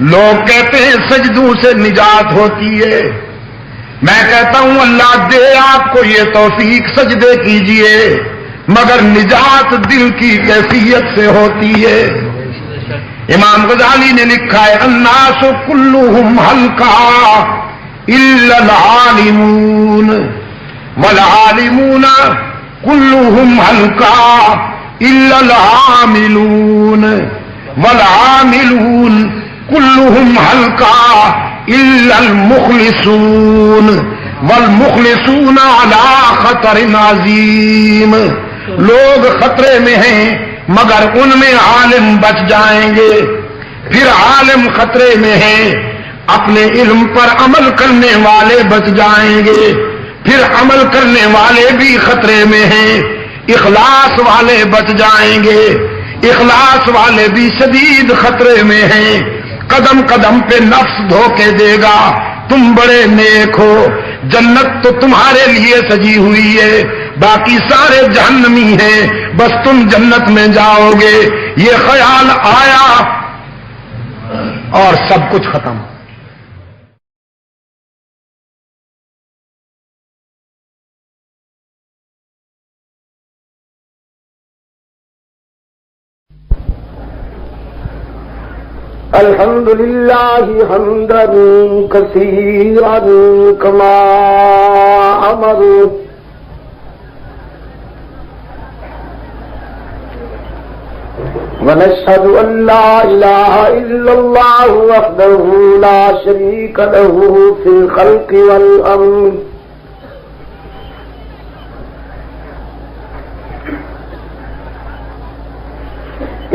لوگ کہتے ہیں سجدوں سے نجات ہوتی ہے، میں کہتا ہوں اللہ دے آپ کو یہ توفیق، سجدے کیجئے، مگر نجات دل کی کیفیت سے ہوتی ہے۔ امام غزالی نے لکھا ہے الناس کلہم ہلکا الا العالمون والعالمون کلہم ہلکا الا العاملون والعاملون کلہم ہلکا الا المخلصون والمخلصون علی خطر عظیم۔ لوگ خطرے میں ہیں مگر ان میں عالم بچ جائیں گے، پھر عالم خطرے میں ہیں، اپنے علم پر عمل کرنے والے بچ جائیں گے، پھر عمل کرنے والے بھی خطرے میں ہیں، اخلاص والے بچ جائیں گے، اخلاص والے بھی شدید خطرے میں ہیں۔ قدم قدم پہ نفس دھوکے دے گا تم بڑے نیک ہو، جنت تو تمہارے لیے سجی ہوئی ہے، باقی سارے جہنمی ہیں، بس تم جنت میں جاؤ گے، یہ خیال آیا اور سب کچھ ختم۔ الحمد لله حمدا كثيرا كما أمر، ونشهد أن لا إله إلا الله وحده لا شريك له في الخلق والأمر،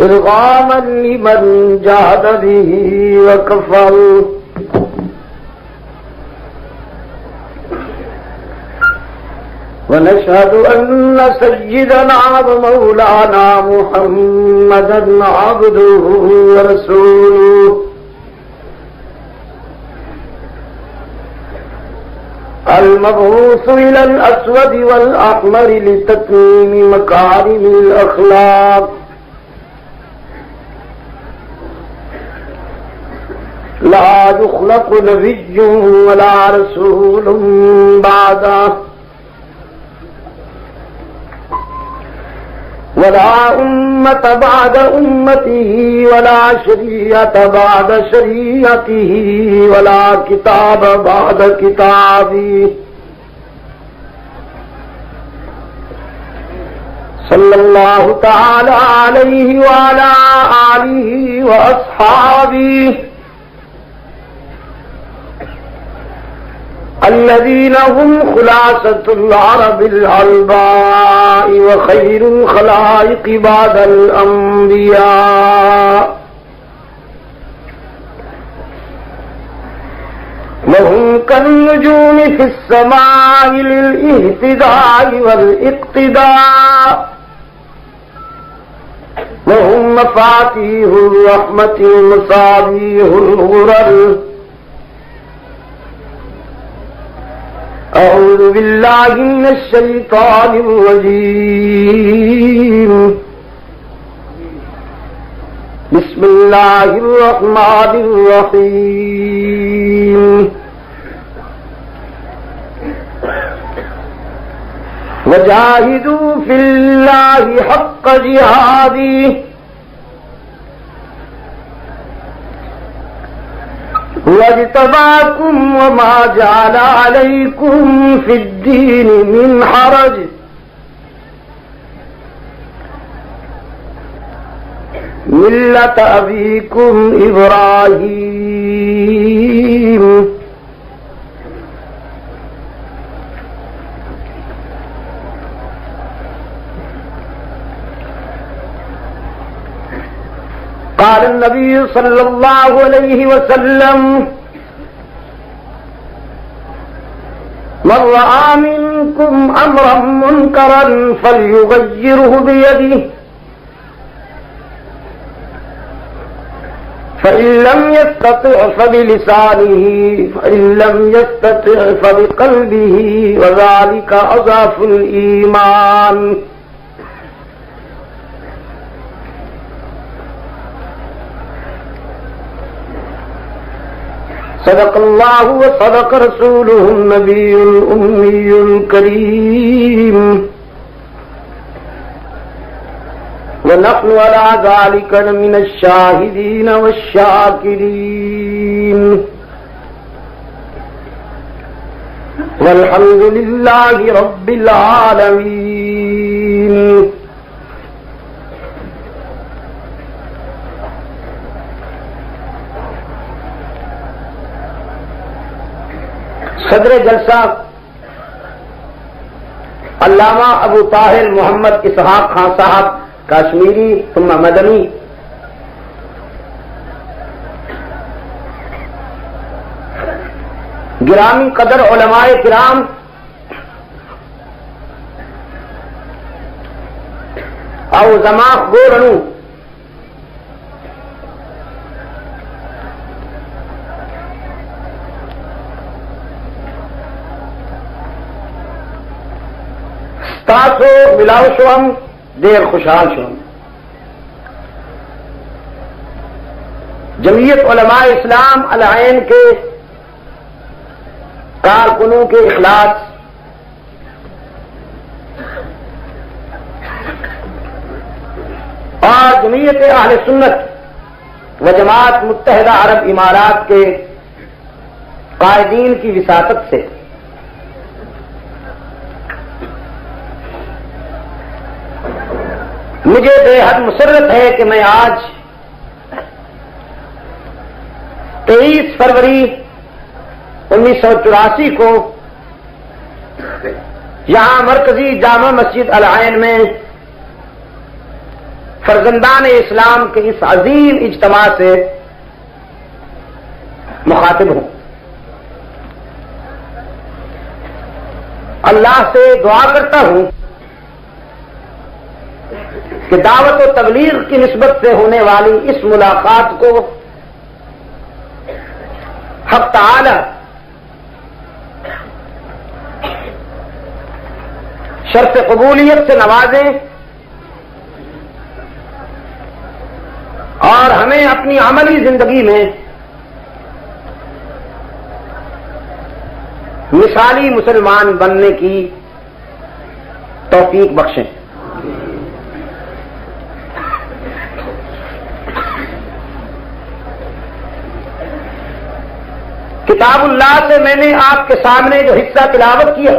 إرغاما لمن جاهد به وكفر، ونشهد أن سيدنا ومولانا محمدا عبده ورسوله المبعوث إلى الأسود والأحمر لتتميم مكارم الأخلاق، لا يخلق نبي ولا رسول بعده، ولا أمة بعد أمته، ولا شريعة بعد شريعته، ولا كتاب بعد كتابه، صلى الله تعالى عليه وعلى آله وأصحابه الذين هم خلاصة العرب العلباء وخير الخلائق بعد الأنبياء، وهم كالنجوم في السماء للاهتداء والاقتداء، وهم مفاتيح الرحمة ومصابيح الغرر. أعوذ بالله من الشيطان الرجيم، بسم الله الرحمن الرحيم. وجاهدوا في الله حق جهاده واجتباكم وما جعل عليكم في الدين من حرج ملة أبيكم إبراهيم قال النبي صلى الله عليه وسلم: من رأى منكم أمرا منكرا فليغيره بيده، فإن لم يستطع فبلسانه، فإن لم يستطع فبقلبه، وذلك أضعف الإيمان. صدق الله وصدق رسوله النبي الأمي الكريم ونحن على ذلك من الشاهدين والشاكرين والحمد لله رب العالمين. صدر جلسہ علامہ ابو طاہر محمد اسحاق خان صاحب کشمیری ثم مدنی، گرامی قدر علماء کرام، او زما گورنو تاسو ملاو شوم دیر خوشحال شوم. جمعیت علماء اسلام العین کے کارکنوں کے اخلاص اور جمعیت اہل سنت و جماعت متحدہ عرب امارات کے قائدین کی وساطت سے مجھے بے حد مسرت ہے کہ میں آج 23 فروری 1984 کو یہاں مرکزی جامع مسجد العین میں فرزندان اسلام کے اس عظیم اجتماع سے مخاطب ہوں. اللہ سے دعا کرتا ہوں کہ دعوت و تبلیغ کی نسبت سے ہونے والی اس ملاقات کو حق تعالی شرط قبولیت سے نوازیں اور ہمیں اپنی عملی زندگی میں مثالی مسلمان بننے کی توفیق بخشیں. کتاب اللہ سے میں نے آپ کے سامنے جو حصہ تلاوت کیا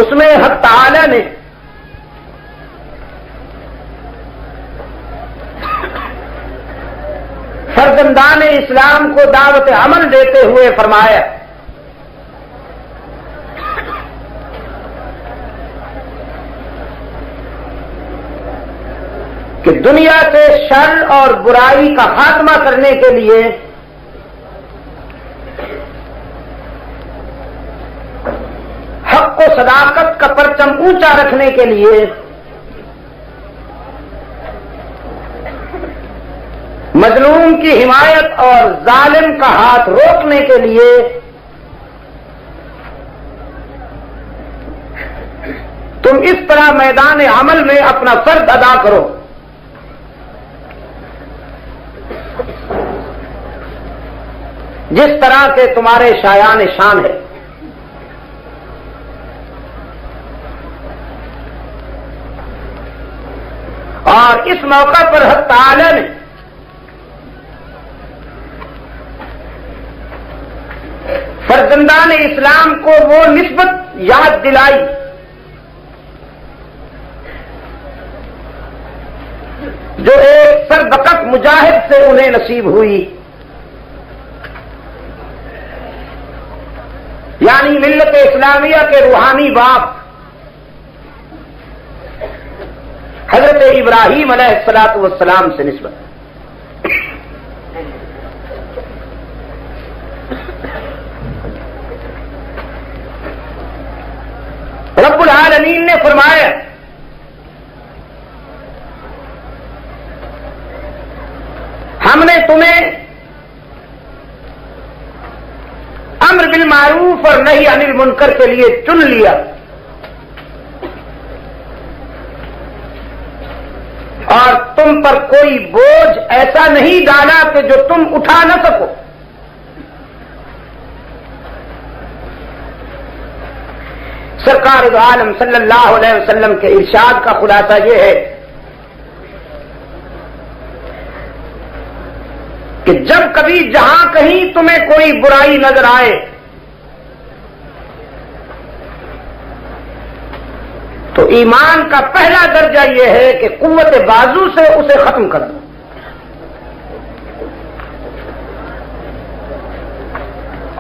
اس میں حق تعالی نے فرزندان اسلام کو دعوت عمل دیتے ہوئے فرمایا کہ دنیا سے شر اور برائی کا خاتمہ کرنے کے لیے حق و صداقت کا پرچم اونچا رکھنے کے لیے مظلوم کی حمایت اور ظالم کا ہاتھ روکنے کے لیے تم اس طرح میدان عمل میں اپنا فرض ادا کرو جس طرح کے تمہارے شایان شان ہے. اور اس موقع پر حق تعالی نے فرزندان اسلام کو وہ نسبت یاد دلائی جو ایک سربکف مجاہد سے انہیں نصیب ہوئی، یعنی ملت اسلامیہ کے روحانی باپ حضرت ابراہیم علیہ الصلوۃ والسلام سے نسبت. رب العالمین نے فرمایا ہم نے تمہیں امر بالمعروف اور نہی عن المنکر کے لیے چن لیا اور تم تم پر کوئی بوجھ ایسا نہیں ڈالا کہ جو تم اٹھا نہ سکو. سرکار دو عالم صلی اللہ علیہ وسلم کے ارشاد کا خلاصہ یہ ہے کہ جب کبھی جہاں کہیں تمہیں کوئی برائی نظر آئے تو ایمان کا پہلا درجہ یہ ہے کہ قوت بازو سے اسے ختم کر دو.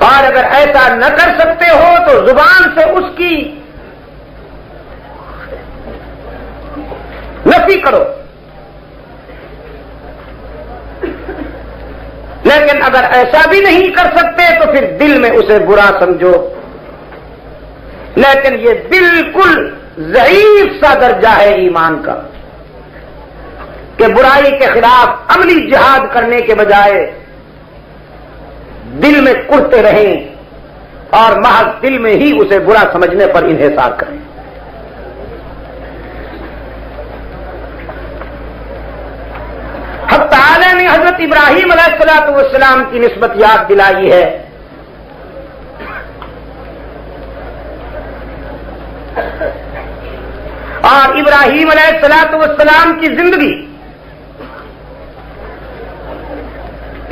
اور اگر ایسا نہ کر سکتے ہو تو زبان سے اس کی نفی کرو. لیکن اگر ایسا بھی نہیں کر سکتے تو پھر دل میں اسے برا سمجھو. لیکن یہ بالکل ضعیف سا درجہ ہے ایمان کا کہ برائی کے خلاف عملی جہاد کرنے کے بجائے دل میں کرتے رہیں اور محض دل میں ہی اسے برا سمجھنے پر انحصار کریں. حق تعالی نے حضرت ابراہیم علیہ السلام کی نسبت یاد دلائی ہے. اور ابراہیم علیہ السلام کی زندگی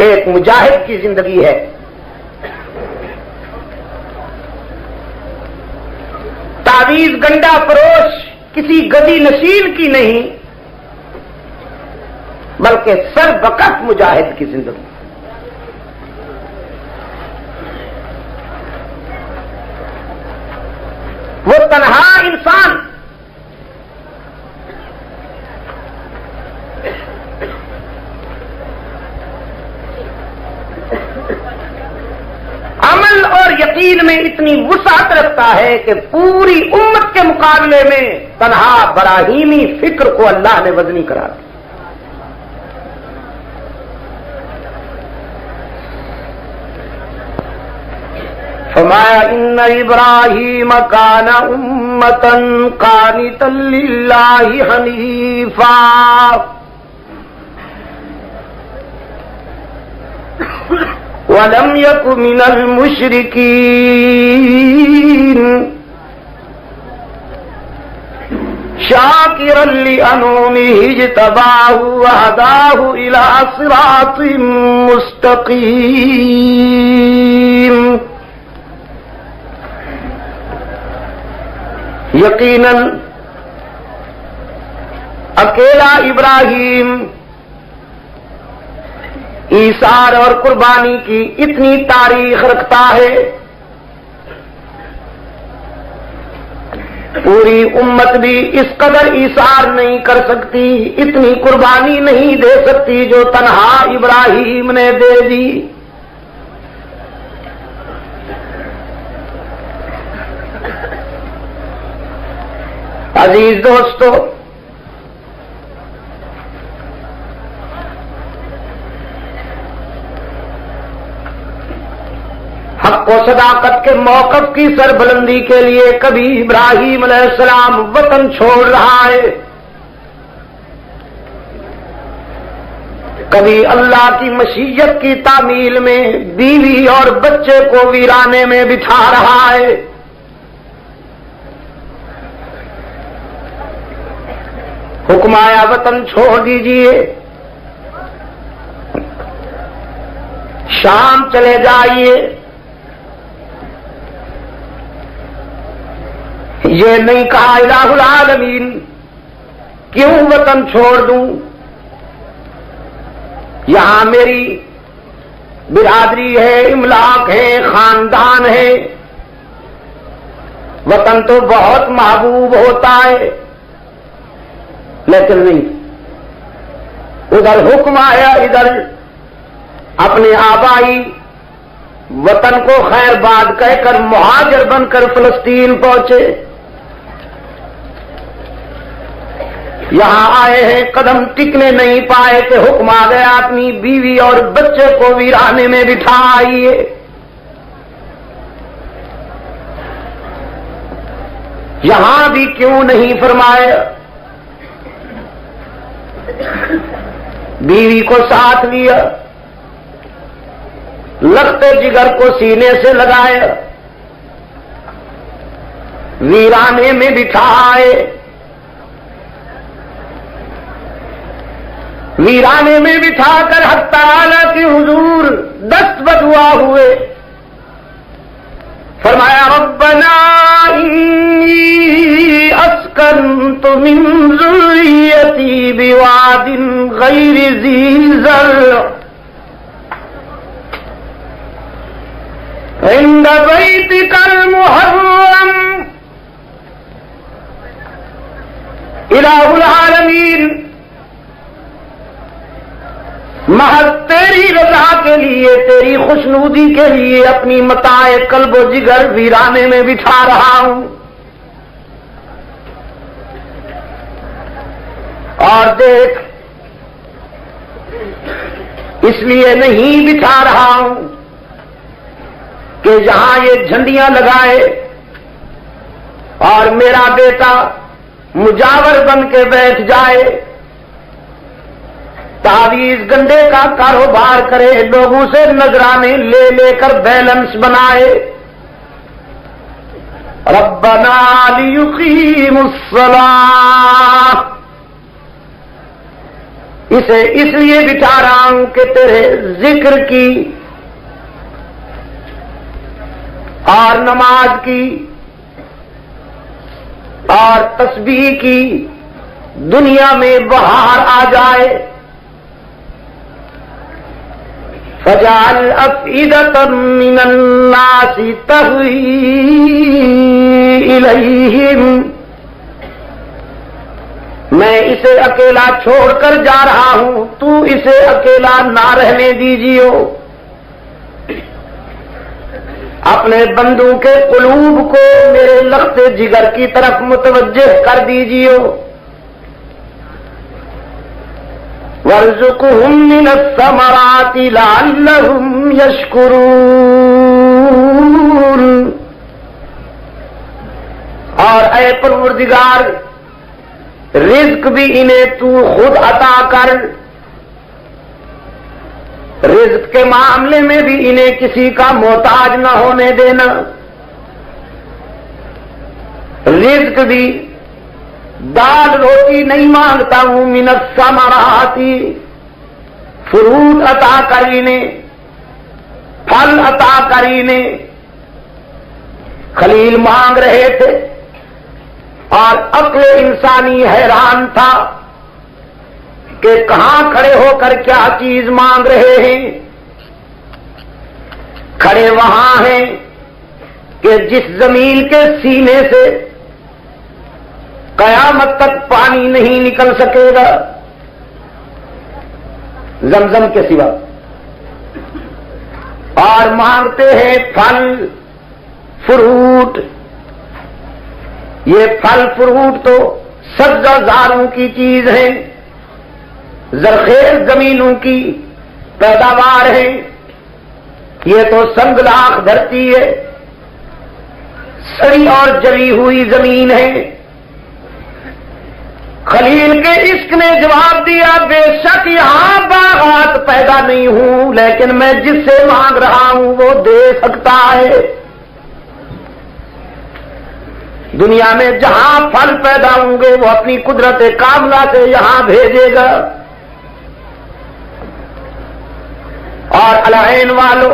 ایک مجاہد کی زندگی ہے. تعویذ گنڈا فروش کسی گدی نشین کی نہیں بلکہ سر وقت مجاہد کی زندگی. وہ تنہا انسان عمل اور یقین میں اتنی وسعت رکھتا ہے کہ پوری امت کے مقابلے میں تنہا براہیمی فکر کو اللہ نے وزنی کرا دیا. فرمایا ان ابراہیم کان امۃ قانتا للہ حنیفا وَلَمْ يَكُ مِنَ الْمُشْرِكِينَ شَاكِرًا لِأَنْعُمِهِ اجْتَبَاهُ وَهَدَاهُ إِلَىٰ صِرَاطٍ مُسْتَقِيمٍ. یقیناً اکیلا ابراہیم ایثار اور قربانی کی اتنی تاریخ رکھتا ہے پوری امت بھی اس قدر ایثار نہیں کر سکتی, اتنی قربانی نہیں دے سکتی جو تنہا ابراہیم نے دے دی. عزیز دوستو, حق و صداقت کے موقف کی سربلندی کے لیے کبھی ابراہیم علیہ السلام وطن چھوڑ رہا ہے, کبھی اللہ کی مشیت کی تعمیل میں بیوی اور بچے کو ویرانے میں بٹھا رہا ہے. حکم آیا وطن چھوڑ دیجئے, شام چلے جائیے. یہ نہیں کہا الہ العالمین کیوں وطن چھوڑ دوں, یہاں میری برادری ہے, املاک ہے, خاندان ہے, وطن تو بہت محبوب ہوتا ہے. لیکن نہیں, ادھر حکم آیا, ادھر اپنے آبائی وطن کو خیر باد کہہ کر مہاجر بن کر فلسطین پہنچے. یہاں آئے ہیں, قدم ٹکنے نہیں پائے کہ حکم آ گیا اپنی بیوی اور بچے کو ویرانے میں بٹھا آئیے. یہاں بھی کیوں نہیں فرمائے بیوی کو ساتھ لیا، لختے جگر کو سینے سے لگایا، ویرانے میں بٹھائے، ویرانے میں بٹھا کر حق تعالی کے حضور دست بدعا ہوئے، فرمایا ربنا انی اسکنت من ذریتی بواد غیر ذی زرع عند بیتک المحرم الہ العالمین، محض تیری رضا کے لیے، تیری خوشنودی کے لیے اپنی متاع قلب و جگر ویرانے میں بٹھا رہا ہوں، اور دیکھ اس لیے نہیں بٹھا رہا ہوں کہ جہاں یہ جھنڈیاں لگائے اور میرا بیٹا مجاور بن کے بیٹھ جائے، تعویذ گنڈے کا کاروبار کرے، لوگوں سے نذرانے لے لے کر بیلنس بنائے، ربنا لیقیموا الصلاۃ، اسے اس لیے بٹھا رہا ہوں کہ تیرے ذکر کی اور نماز کی اور تسبیح کی دنیا میں بہار آ جائے، فَجَعَلْ أَفْئِدَةً مِّنَ النَّاسِ تَهْوِي إِلَيْهِمْ، میں اسے اکیلا چھوڑ کر جا رہا ہوں، تو اسے اکیلا نہ رہنے دیجیو، اپنے بندوں کے قلوب کو میرے لخت جگر کی طرف متوجہ کر دیجیو، وَارْزُقْهُم مِّنَ الثَّمَرَاتِ لَعَلَّهُمْ يَشْكُرُونَ، اور اے پروردگار رزق بھی انہیں تو خود عطا کر، رزق کے معاملے میں بھی انہیں کسی کا محتاج نہ ہونے دینا، رزق بھی دال روٹی نہیں مانگتا ہوں، من الثمرات فروٹ عطا کر انہیں، پھل عطا کر انہیں، خلیل مانگ رہے تھے اور عقل انسانی حیران تھا کہ کہاں کھڑے ہو کر کیا چیز مانگ رہے ہیں، کھڑے وہاں ہیں کہ جس زمین کے سینے سے قیامت تک پانی نہیں نکل سکے گا زمزم کے سوا، اور مانگتے ہیں پھل فروٹ، یہ پھل فروٹ تو سبزہ زاروں کی چیز ہے، زرخیز زمینوں کی پیداوار ہے، یہ تو سنگلاخ دھرتی ہے، سڑی اور جلی ہوئی زمین ہے۔ خلیل کے عشق نے جواب دیا بے شک یہاں باغات پیدا نہیں ہوں، لیکن میں جس سے مانگ رہا ہوں وہ دے سکتا ہے، دنیا میں جہاں پھل پیدا ہوں گے وہ اپنی قدرت کاملہ سے یہاں بھیجے گا۔ اور العین والو،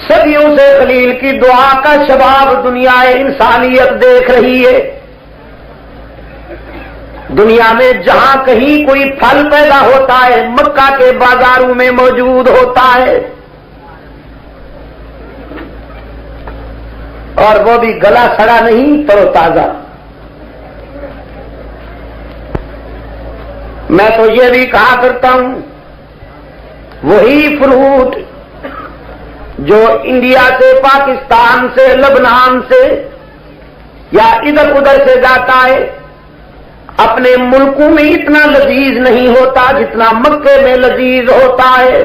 صدیوں سے خلیل کی دعا کا شباب دنیا انسانیت دیکھ رہی ہے، دنیا میں جہاں کہیں کوئی پھل پیدا ہوتا ہے مکہ کے بازاروں میں موجود ہوتا ہے، اور وہ بھی گلا سڑا نہیں تر و تازہ۔ میں تو یہ بھی کہا کرتا ہوں وہی فروٹ جو انڈیا سے، پاکستان سے، لبنان سے یا ادھر ادھر سے جاتا ہے، اپنے ملکوں میں اتنا لذیذ نہیں ہوتا جتنا مکے میں لذیذ ہوتا ہے۔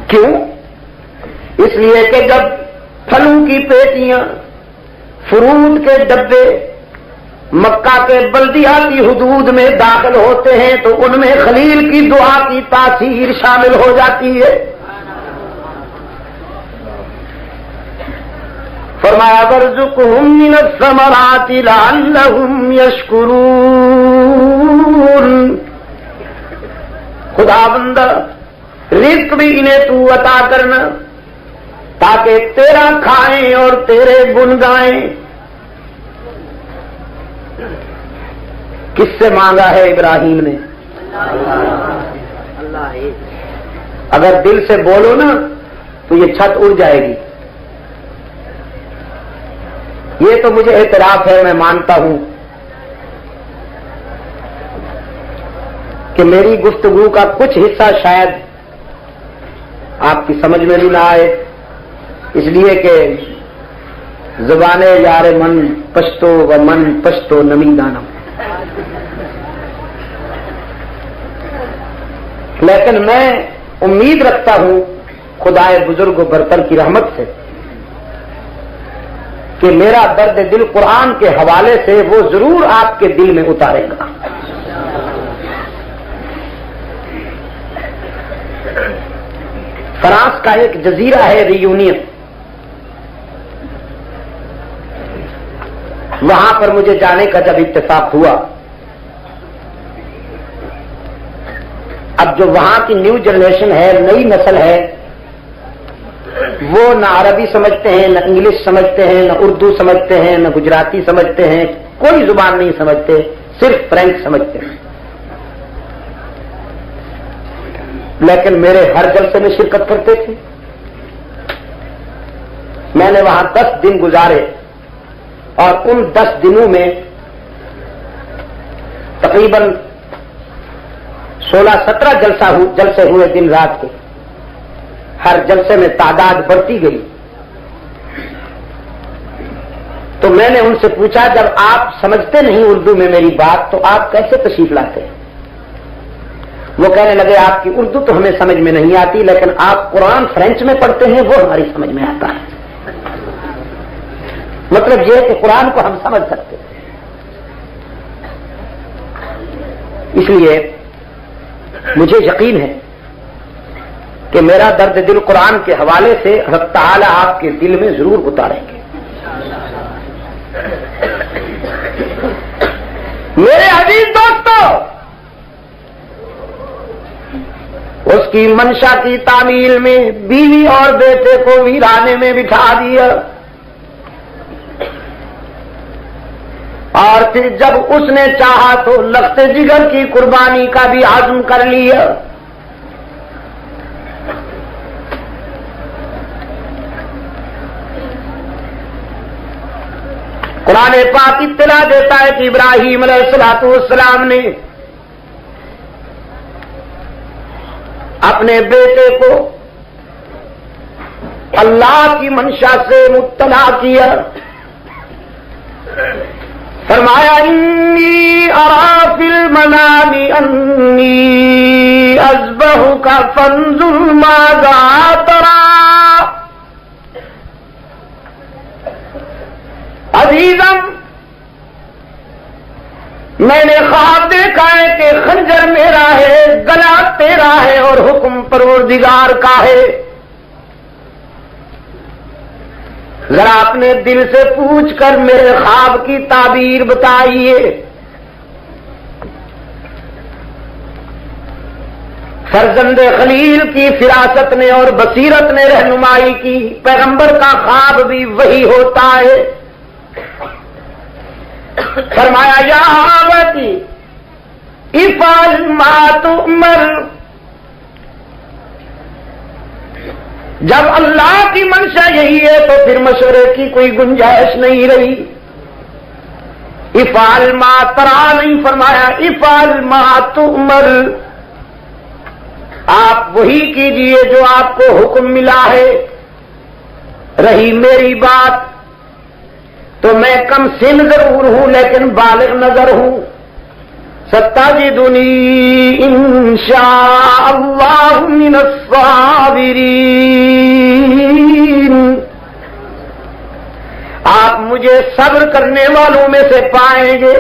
کیوں؟ اس لیے کہ جب پھلوں کی پیٹیاں، فروٹ کے ڈبے مکہ کے بلدیاتی حدود میں داخل ہوتے ہیں تو ان میں خلیل کی دعا کی تاثیر شامل ہو جاتی ہے. فرمایا وارزقہم من الثمرات لعلہم یشکرون. خدا بندہ رزق بھی انہیں تو عطا کرنا تاکہ تیرا کھائیں اور تیرے گن گائیں. کس سے مانگا ہے ابراہیم نے؟ اگر دل سے بولو نا تو یہ چھت اڑ جائے گی. یہ تو مجھے اعتراف ہے، میں مانتا ہوں کہ میری گفتگو کا کچھ حصہ شاید آپ کی سمجھ میں بھی نہ آئے، اس لیے کہ زبان یار من پشتو و من پشتو نمی دانم. لیکن میں امید رکھتا ہوں خدائے بزرگ و برتر کی رحمت سے کہ میرا درد دل قرآن کے حوالے سے وہ ضرور آپ کے دل میں اتارے گا. فرانس کا ایک جزیرہ ہے ریونین، وہاں پر مجھے جانے کا جب اتفاق ہوا، اب جو وہاں کی نیو جنریشن ہے، نئی نسل ہے، وہ نہ عربی سمجھتے ہیں، نہ انگلش سمجھتے ہیں، نہ اردو سمجھتے ہیں، نہ گجراتی سمجھتے ہیں، کوئی زبان نہیں سمجھتے، صرف فرینچ سمجھتے ہیں. لیکن میرے ہر جلسے میں شرکت کرتے تھے. میں نے وہاں 10 دن گزارے اور ان 10 دنوں میں تقریباً 16-17 جلسے ہوئے دن رات کے. ہر جلسے میں تعداد بڑھتی گئی. تو میں نے ان سے پوچھا جب آپ سمجھتے نہیں اردو میں میری بات تو آپ کیسے تشریف لاتے ہیں؟ وہ کہنے لگے آپ کی اردو تو ہمیں سمجھ میں نہیں آتی، لیکن آپ قرآن فرینچ میں پڑھتے ہیں وہ ہماری سمجھ میں آتا ہے. مطلب یہ کہ قرآن کو ہم سمجھ سکتے ہیں. اس لیے مجھے یقین ہے کہ میرا درد دل قرآن کے حوالے سے اللہ تعالیٰ آپ کے دل میں ضرور اتاریں گے. میرے عزیز دوستو، اس کی منشا کی تعمیل میں بیوی اور بیٹے کو ویرانے میں بٹھا دیا، اور پھر جب اس نے چاہا تو لخت جگر کی قربانی کا بھی عزم کر لیا. قرآن پاک اطلاع دیتا ہے کہ ابراہیم علیہ السلام نے اپنے بیٹے کو اللہ کی منشا سے مطلع کیا. فرمایا انی ارا فی المنام انی اذبحک فانظر ماذا تری. عزیزم، میں نے خواب دیکھا ہے کہ خنجر میرا ہے، گلا تیرا ہے اور حکم پروردگار کا ہے. ذرا اپنے دل سے پوچھ کر میرے خواب کی تعبیر بتائیے. فرزند خلیل کی فراست نے اور بصیرت نے رہنمائی کی. پیغمبر کا خواب بھی وہی ہوتا ہے. فرمایا یا آبتی افعل ما تؤمر. جب اللہ کی منشا یہی ہے تو پھر مشورے کی کوئی گنجائش نہیں رہی. افعل ما ترى نہیں فرمایا، افعل ما تؤمر. آپ وہی کیجئے جو آپ کو حکم ملا ہے. رہی میری بات تو میں کم سن ضرور ہوں لیکن بالغ نظر ہوں. ستجدنی انشاء اللہ من الصابرین. آپ مجھے صبر کرنے والوں میں سے پائیں گے.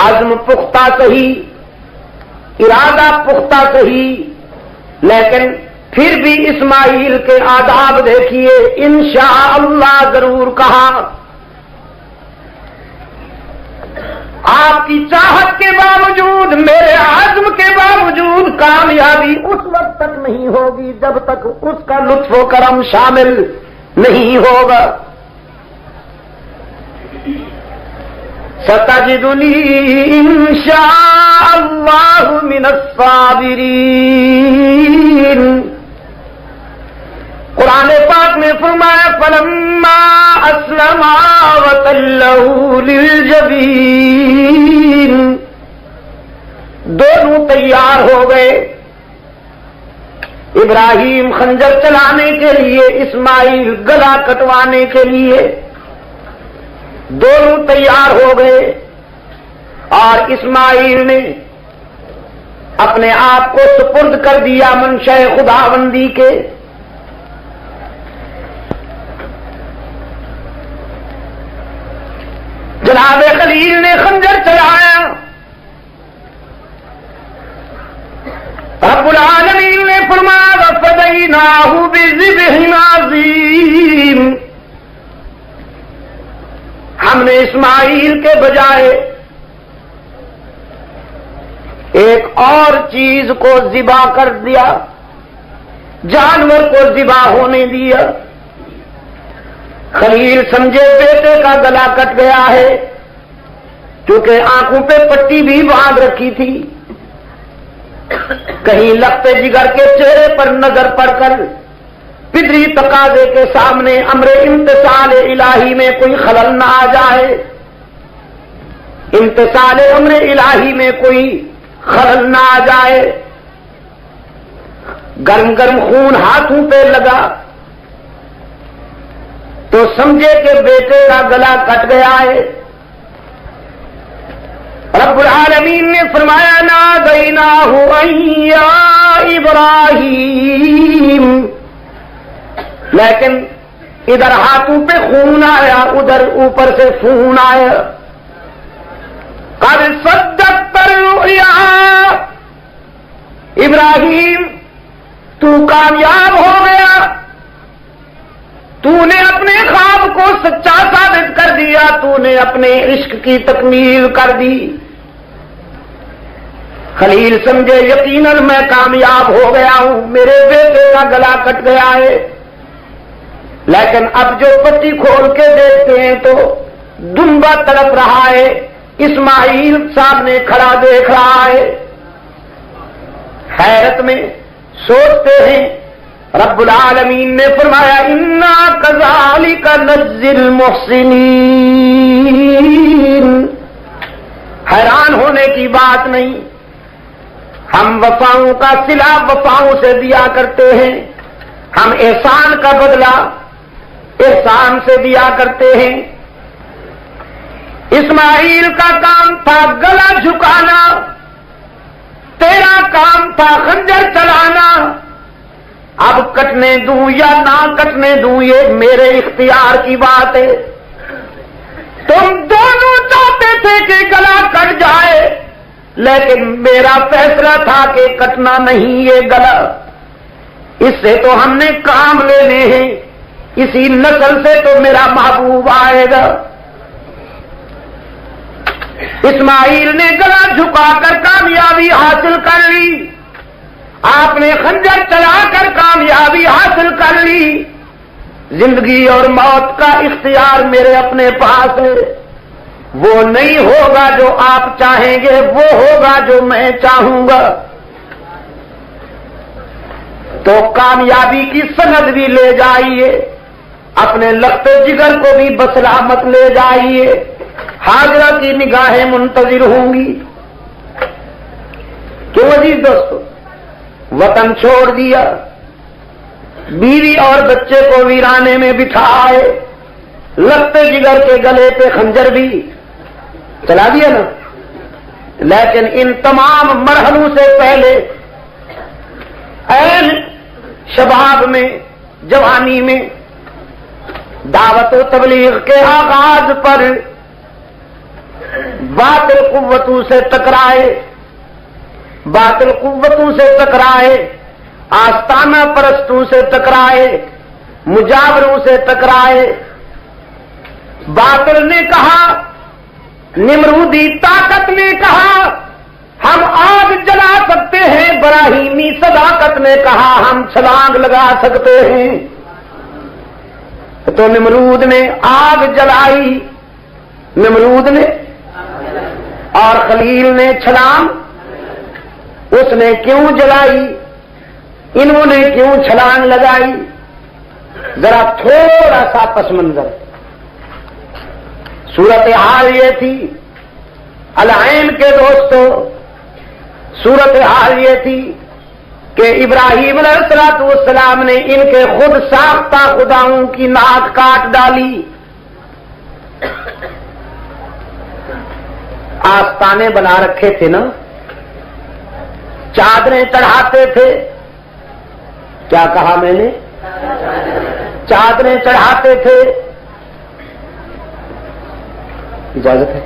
عزم پختہ صحیح، ارادہ پختہ صحیح، لیکن پھر بھی اسماعیل کے آداب دیکھیے. انشاءاللہ ضرور کہا. آپ کی چاہت کے باوجود، میرے عزم کے باوجود کامیابی اس وقت تک نہیں ہوگی جب تک اس کا لطف و کرم شامل نہیں ہوگا. ستجدنی انشاءاللہ من الصابرین. قرآن پاک نے فرمایا فلما اسلما وتلہ للجبین. دونوں تیار ہو گئے، ابراہیم خنجر چلانے کے لیے، اسماعیل گلا کٹوانے کے لیے. دونوں تیار ہو گئے اور اسماعیل نے اپنے آپ کو سپرد کر دیا منشاء خداوندی کے. جناب خلیل نے خنجر چلایا. رب العالمین نے فرمایا وَفَدَيْنَاهُ بِذِبْحٍ عَظِيمٍ. ہم نے اسماعیل کے بجائے ایک اور چیز کو ذبح کر دیا، جانور کو ذبح ہونے دیا. خلیل سمجھے بیٹے کا گلا کٹ گیا ہے، کیونکہ آنکھوں پہ پٹی بھی باندھ رکھی تھی. کہیں لگتے جگر کے چہرے پر نظر پڑ کر فطری تقاضے کے سامنے امر امتثال الہی میں کوئی خلل نہ آ جائے. امتثال امر الہی میں کوئی خلل نہ آ جائے. گرم گرم خون ہاتھوں پہ لگا تو سمجھے کہ بیٹے کا گلا کٹ گیا ہے. رب العالمین نے فرمایا نادیناہ ان یا ابراہیم. لیکن ادھر ہاتھوں پہ خون آیا، ادھر اوپر سے خون آیا. قد صدقت الرؤیا. ابراہیم تو کامیاب ہو گیا، تو نے اپنے خواب کو سچا ثابت کر دیا، تو نے اپنے عشق کی تکمیل کر دی. خلیل سمجھے یقیناً میں کامیاب ہو گیا ہوں، میرے بیٹے کا گلا کٹ گیا ہے. لیکن اب جو پٹی کھول کے دیکھتے ہیں تو دمبا تڑپ رہا ہے، اسماعیل سامنے کھڑا دیکھ رہا ہے. حیرت میں سوچتے ہیں. رب العالمین نے فرمایا انا کذالک نجزی المحسنین. حیران ہونے کی بات نہیں، ہم وفاؤں کا صلہ وفاؤں سے دیا کرتے ہیں. ہم احسان کا بدلہ احسان سے دیا کرتے ہیں. اسماعیل کا کام تھا گلا جھکانا، تیرا کام تھا خنجر چلانا. اب کٹنے دوں یا نہ کٹنے دوں یہ میرے اختیار کی بات ہے. تم دونوں چاہتے تھے کہ گلا کٹ جائے، لیکن میرا فیصلہ تھا کہ کٹنا نہیں یہ گلا. اس سے تو ہم نے کام لینے ہیں، اسی نسل سے تو میرا محبوب آئے گا. اسماعیل نے گلا جھکا کر کامیابی حاصل کر لی. آپ نے خنجر چلا کر کامیابی حاصل کر لی. زندگی اور موت کا اختیار میرے اپنے پاس ہے. وہ نہیں ہوگا جو آپ چاہیں گے، وہ ہوگا جو میں چاہوں گا. تو کامیابی کی سند بھی لے جائیے، اپنے لخت جگر کو بھی بسلامت لے جائیے. حاضرہ کی نگاہیں منتظر ہوں گی. کیوں عزیز دوستو؟ وطن چھوڑ دیا، بیوی اور بچے کو ویرانے میں بٹھائے، لخت جگر کے گلے پہ خنجر بھی چلا دیا نا. لیکن ان تمام مرحلوں سے پہلے عین شباب میں جوانی میں دعوت و تبلیغ کے آغاز پر باطل قوتوں سے ٹکرائے، باطل قوتوں سے ٹکرائے، آستانہ پرستوں سے ٹکرائے، مجاوروں سے ٹکرائے۔ باطل نے کہا، نمرودی طاقت نے کہا ہم آگ جلا سکتے ہیں، براہیمی صداقت نے کہا ہم چھلانگ لگا سکتے ہیں۔ تو نمرود نے آگ جلائی، نمرود نے، اور خلیل نے چھلانگ، اس نے کیوں جلائی، انہوں نے کیوں چھلانگ لگائی؟ ذرا تھوڑا سا پس منظر، صورتحال یہ تھی العین کے دوستو، صورتحال یہ تھی کہ ابراہیم علیہ السلام نے ان کے خود ساختہ خداؤں کی ناک کاٹ ڈالی، آستانے بنا رکھے تھے نا، چادریں چڑھاتے تھے، کیا کہا میں نے؟ چادریں چڑھاتے تھے، اجازت ہے،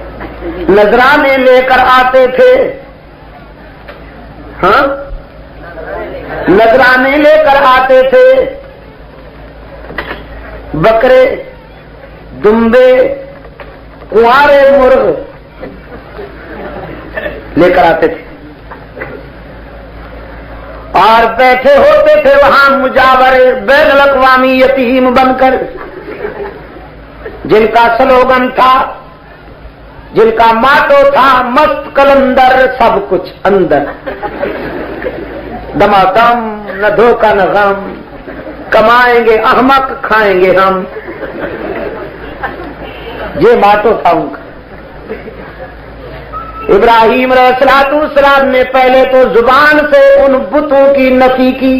نذرانے لے کر آتے تھے، ہاں نذرانے لے کر آتے تھے، بکرے، دمبے، کنوارے مرغ لے کر آتے تھے، اور بیٹھے ہوتے تھے وہاں مجاور بین الاقوامی یتیم بن کر، جن کا سلوگن تھا، جن کا ماٹو تھا مست کلندر سب کچھ اندر، دمادم نہ دھوکہ نہ غم، کمائیں گے احمق کھائیں گے ہم، یہ ماٹو تھا ان کا۔ ابراہیم علیہ السلام نے پہلے تو زبان سے ان بتوں کی نفی کی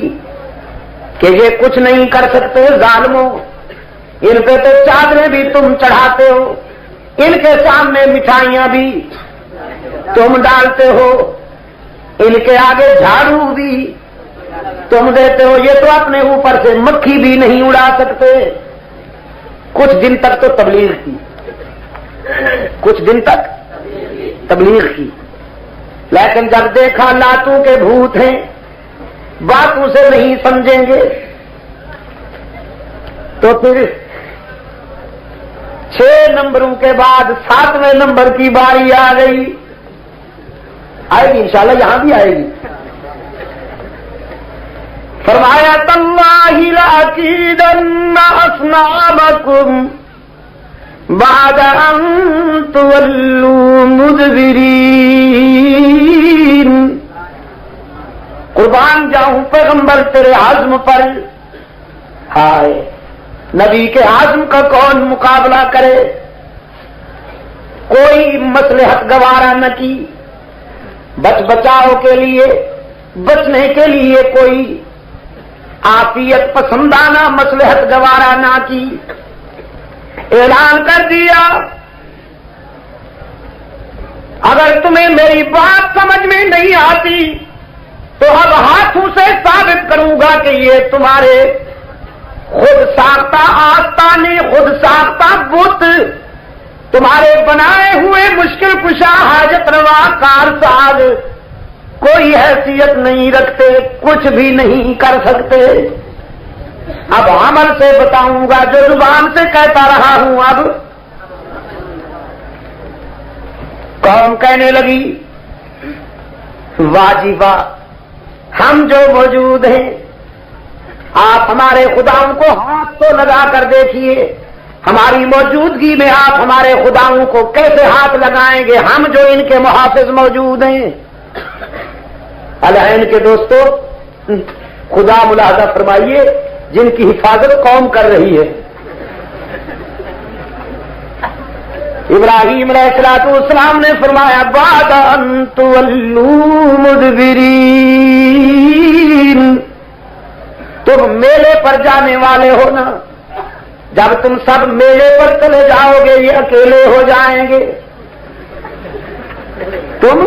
کہ یہ کچھ نہیں کر سکتے، ظالموں، ان پہ تو چادریں بھی تم چڑھاتے ہو، ان کے سامنے مٹھائیاں بھی تم ڈالتے ہو، ان کے آگے جھاڑو بھی تم دیتے ہو، یہ تو اپنے اوپر سے مکھی بھی نہیں اڑا سکتے۔ کچھ دن تک تو تبلیغ کی، کچھ دن تک تبلیغ کی، لیکن جب دیکھا لاتوں کے بھوت ہیں، باتوں سے نہیں سمجھیں گے، تو پھر 6 نمبروں کے بعد 7ویں نمبر کی باری آ گئی، آئے گی انشاءاللہ، یہاں بھی آئے گی۔ فرمایا تاللہ لأکیدن اصنامکم بعد ان تولوا مدبرین، قربان جاؤں پیغمبر تیرے عزم پر، ہائے نبی کے عزم کا کون مقابلہ کرے؟ کوئی مصلحت گوارا نہ کی، بچ بچاؤ کے لیے، بچنے کے لیے کوئی عافیت پسندانہ مصلحت گوارا نہ کی، اعلان کر دیا اگر تمہیں میری بات سمجھ میں نہیں آتی تو اب ہاتھوں سے ثابت کروں گا کہ یہ تمہارے خود ساختہ آستانے، خود ساختہ بت، تمہارے بنائے ہوئے مشکل کشا حاجت روا کارساز کوئی حیثیت نہیں رکھتے، کچھ بھی نہیں کر سکتے۔ اب عمل سے بتاؤں گا، جو زبان سے کہتا رہا ہوں اب قوم کہنے لگی واہ جی واہ، ہم جو موجود ہیں، آپ ہمارے خداؤں کو ہاتھ تو لگا کر دیکھیے، ہماری موجودگی میں آپ ہمارے خداؤں کو کیسے ہاتھ لگائیں گے، ہم جو ان کے محافظ موجود ہیں۔ العین کے دوستو، خدا ملاحظہ فرمائیے جن کی حفاظت قوم کر رہی ہے۔ ابراہیم علیہ السلام نے فرمایا بعد ان تولوا مدبرین، تم میلے پر جانے والے ہو نا، جب تم سب میلے پر چلے جاؤ گے یہ اکیلے ہو جائیں گے، تم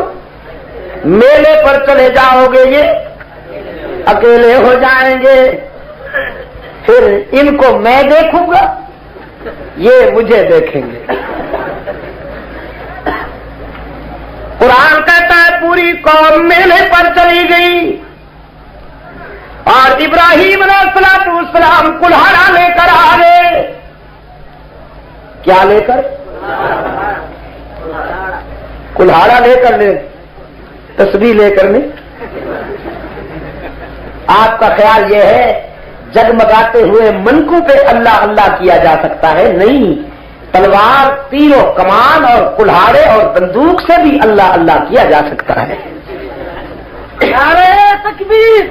میلے پر چلے جاؤ گے یہ اکیلے ہو جائیں گے۔ پھر ان کو میں دیکھوں گا، یہ مجھے دیکھیں گے۔ قرآن کہتا ہے پوری قوم میلے پر چلی گئی اور ابراہیم علیہ السلام کلہاڑا لے کر آ گئے۔ کیا لے کر؟ کلہاڑا لے کر لے، تسبیح لے کر نہیں۔ آپ کا خیال یہ ہے جگمگاتے ہوئے منکوں پہ اللہ اللہ کیا جا سکتا ہے؟ نہیں، تلوار، تیر و کمان اور کلہاڑے اور بندوق سے بھی اللہ اللہ کیا جا سکتا ہے۔ نعرہ تکبیر،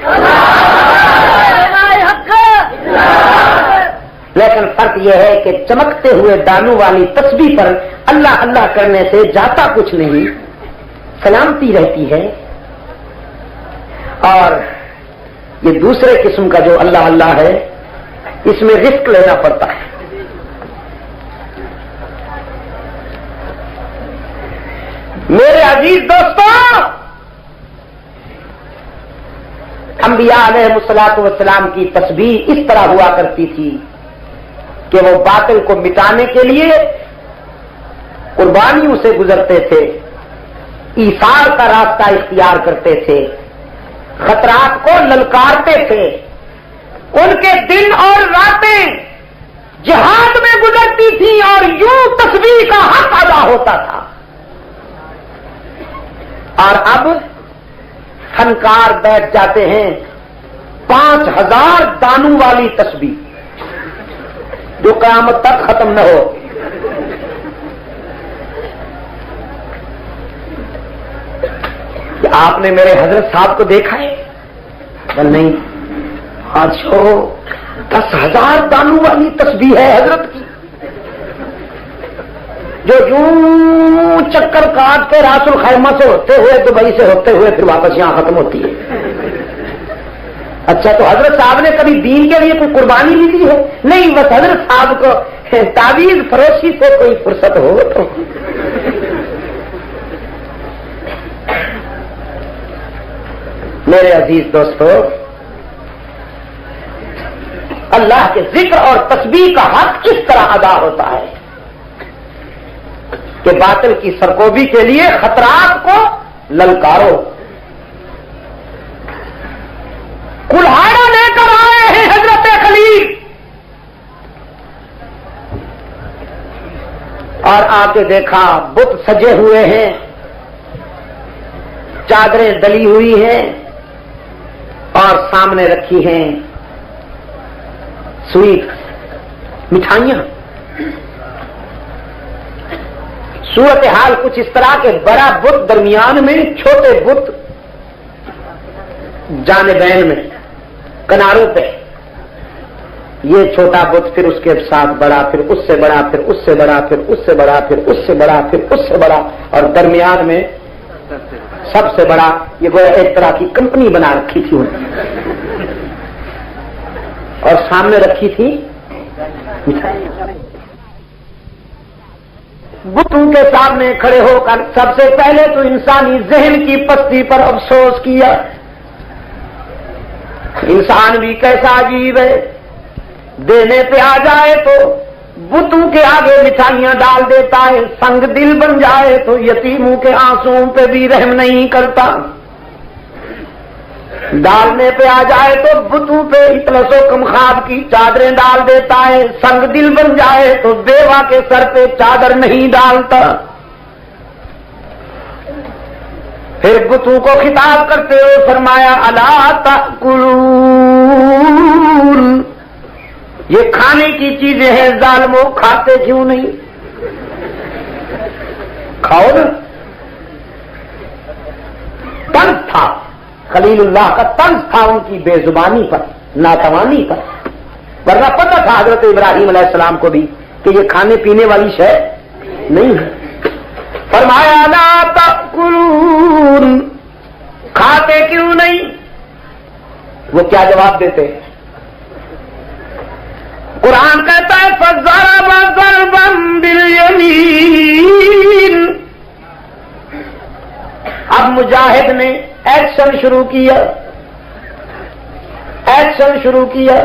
لیکن فرق یہ ہے کہ چمکتے ہوئے دانوں والی تسبیح پر اللہ اللہ کرنے سے جاتا کچھ نہیں، سلامتی رہتی ہے۔ اور یہ دوسرے قسم کا جو اللہ اللہ ہے، اس میں رسک لینا پڑتا ہے۔ میرے عزیز دوستوں، انبیاء علیہ الصلوۃ والسلام کی تسبیح اس طرح ہوا کرتی تھی کہ وہ باطل کو مٹانے کے لیے قربانیوں سے گزرتے تھے، ایثار کا راستہ اختیار کرتے تھے، خطرات کو للکارتے تھے۔ ان کے دن اور راتیں جہاد میں گزرتی تھیں اور یوں تسبیح کا حق ادا ہوتا تھا۔ اور اب فنکار بیٹھ جاتے ہیں 5000 دانوں والی تسبیح جو قیامت تک ختم نہ ہو۔ کہ آپ نے میرے حضرت صاحب کو دیکھا ہے؟ نہیں، آج 10,000 دانوں والی تسبیح ہے حضرت کی، جو یوں چکر کاٹ کے راس الخیمہ سے ہوتے ہوئے دبئی سے ہوتے ہوئے پھر واپس یہاں ختم ہوتی ہے۔ اچھا، تو حضرت صاحب نے کبھی دین کے لیے کوئی قربانی بھی دی ہے؟ نہیں، بس حضرت صاحب کو تعویذ فروشی سے کوئی فرصت ہو تو۔ میرے عزیز دوستو، اللہ کے ذکر اور تسبیح کا حق کس طرح ادا ہوتا ہے کہ باطل کی سرکوبی کے لیے خطرات کو للکارو۔ کلہاڑا لے کر آئے ہیں حضرت خلیل، اور آ کے دیکھا بت سجے ہوئے ہیں، چادریں ڈلی ہوئی ہیں، اور سامنے رکھی ہیں سویٹ، مٹھائیاں۔ صورتحال کچھ اس طرح کے بڑا بت درمیان میں، چھوٹے بت جانبین میں، کناروں پہ۔ یہ چھوٹا بت، پھر اس کے ساتھ بڑا، پھر اس سے بڑا، پھر اس سے بڑا، پھر اس سے بڑا، پھر اس سے بڑا، پھر اس سے بڑا، اور درمیان میں سب سے بڑا۔ یہ گویا ایک طرح کی کمپنی بنا رکھی تھی اور سامنے رکھی تھی بتوں کے سامنے کھڑے ہو کر سب سے پہلے تو انسانی ذہن کی پستی پر افسوس کیا۔ انسان بھی کیسا عجیب ہے، دینے پہ آ جائے تو بتوں کے آگے مٹھائیاں ڈال دیتا ہے، سنگ دل بن جائے تو یتیموں کے آنسوؤں پہ بھی رحم نہیں کرتا، ڈالنے پہ آ جائے تو بتوں پہ اطلس و کمخاب کی چادریں ڈال دیتا ہے، سنگ دل بن جائے تو بیوہ کے سر پہ چادر نہیں ڈالتا۔ پھر بتوں کو خطاب کرتے ہوئے فرمایا الا تأکلون، یہ کھانے کی چیزیں ہیں ظالموں، کھاتے کیوں نہیں؟ کھاؤ نا۔ طنز تھا خلیل اللہ کا، طنز تھا ان کی بے زبانی پر، ناتوانی پر، ورنہ پتہ تھا حضرت ابراہیم علیہ السلام کو بھی کہ یہ کھانے پینے والی شے نہیں ہے۔ فرمایا لا تأکلون، کھاتے کیوں نہیں؟ وہ کیا جواب دیتے؟ قرآن کہتا ہے فَضَرَبَ ضَرْبًا بِالْيَمِينِ، اب مجاہد نے ایکشن شروع کیا، ایکشن شروع کیا۔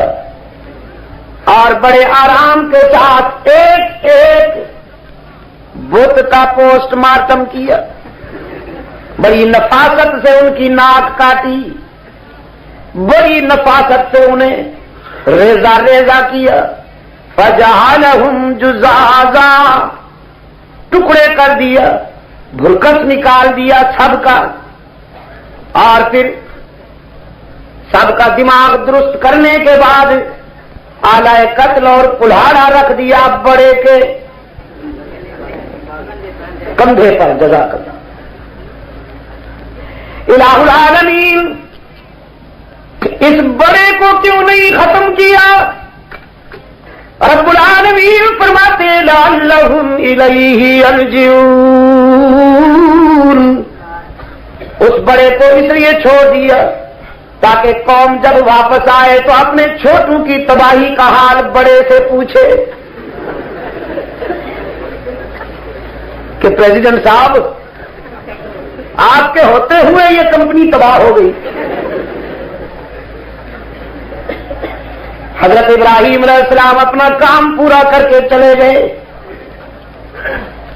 اور بڑے آرام کے ساتھ ایک ایک بت کا پوسٹ مارٹم کیا، بڑی نفاست سے ان کی ناک کاٹی، بڑی نفاست سے انہیں ریزہ ریزہ کیا، فجعلہم جزازا، ٹکڑے کر دیا، بھرکس نکال دیا سب کا، اور پھر سب کا دماغ درست کرنے کے بعد آلہ قتل اور کلہاڑا رکھ دیا بڑے کے کندھے پر۔ جزاک اللہ۔ الہ العالمین اس بڑے کو کیوں نہیں ختم کیا؟ رب العالمین فرماتے لعلہم الیہ یرجعون، اس بڑے کو اس لیے چھوڑ دیا تاکہ قوم جب واپس آئے تو اپنے چھوٹوں کی تباہی کا حال بڑے سے پوچھے کہ پریزیڈنٹ صاحب آپ کے ہوتے ہوئے یہ کمپنی تباہ ہو گئی۔ حضرت ابراہیم علیہ السلام اپنا کام پورا کر کے چلے گئے،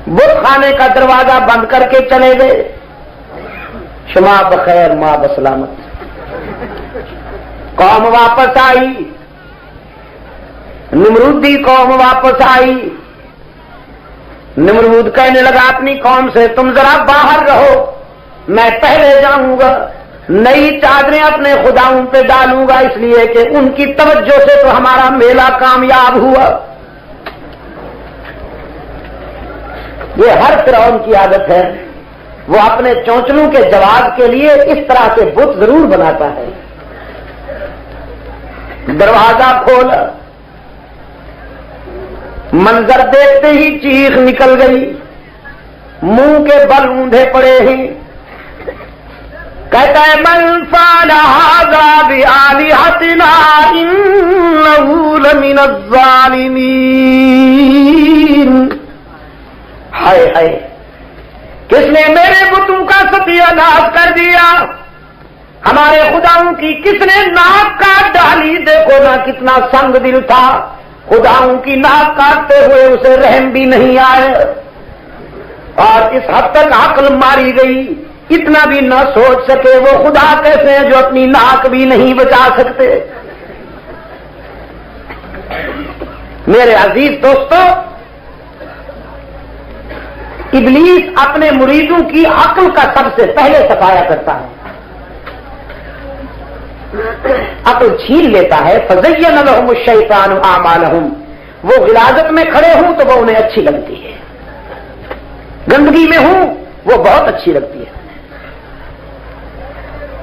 بت خانے کا دروازہ بند کر کے چلے گئے، شما بخیر ماں بسلامت۔ قوم واپس آئی، نمرودی قوم واپس آئی۔ نمرود کہنے لگا اپنی قوم سے تم ذرا باہر رہو، میں پہلے جاؤں گا، نئی چادریں اپنے خداؤں پہ ڈالوں گا، اس لیے کہ ان کی توجہ سے تو ہمارا میلہ کامیاب ہوا۔ یہ ہر فرعون کی عادت ہے، وہ اپنے چونچلوں کے جواب کے لیے اس طرح کے بت ضرور بناتا ہے۔ دروازہ کھولا، منظر دیکھتے ہی چیخ نکل گئی، منہ کے بل اوندھے پڑے ہیں۔ کہتا ہے من فعل هذا بآلهتنا انه لمن الظالمین، ہائے ہائے کس نے میرے بتوں کا ستیہ ناش کر دیا، ہمارے خداؤں کی کس نے ناک کاٹ ڈالی۔ دیکھو نا کتنا سنگ دل تھا، خداؤں کی ناک کاٹتے ہوئے اسے رحم بھی نہیں آئے، اور اس حد تک عقل ماری گئی، اتنا بھی نہ سوچ سکے وہ خدا کیسے ہیں جو اپنی ناک بھی نہیں بچا سکتے۔ میرے عزیز دوستو، ابلیس اپنے مریدوں کی عقل کا سب سے پہلے صفایا کرتا ہے، عقل چھین لیتا ہے۔ فزین لهم الشیطان اعمالهم، وہ غلاظت میں کھڑے ہوں تو وہ انہیں اچھی لگتی ہے، گندگی میں ہوں وہ بہت اچھی لگتی ہے۔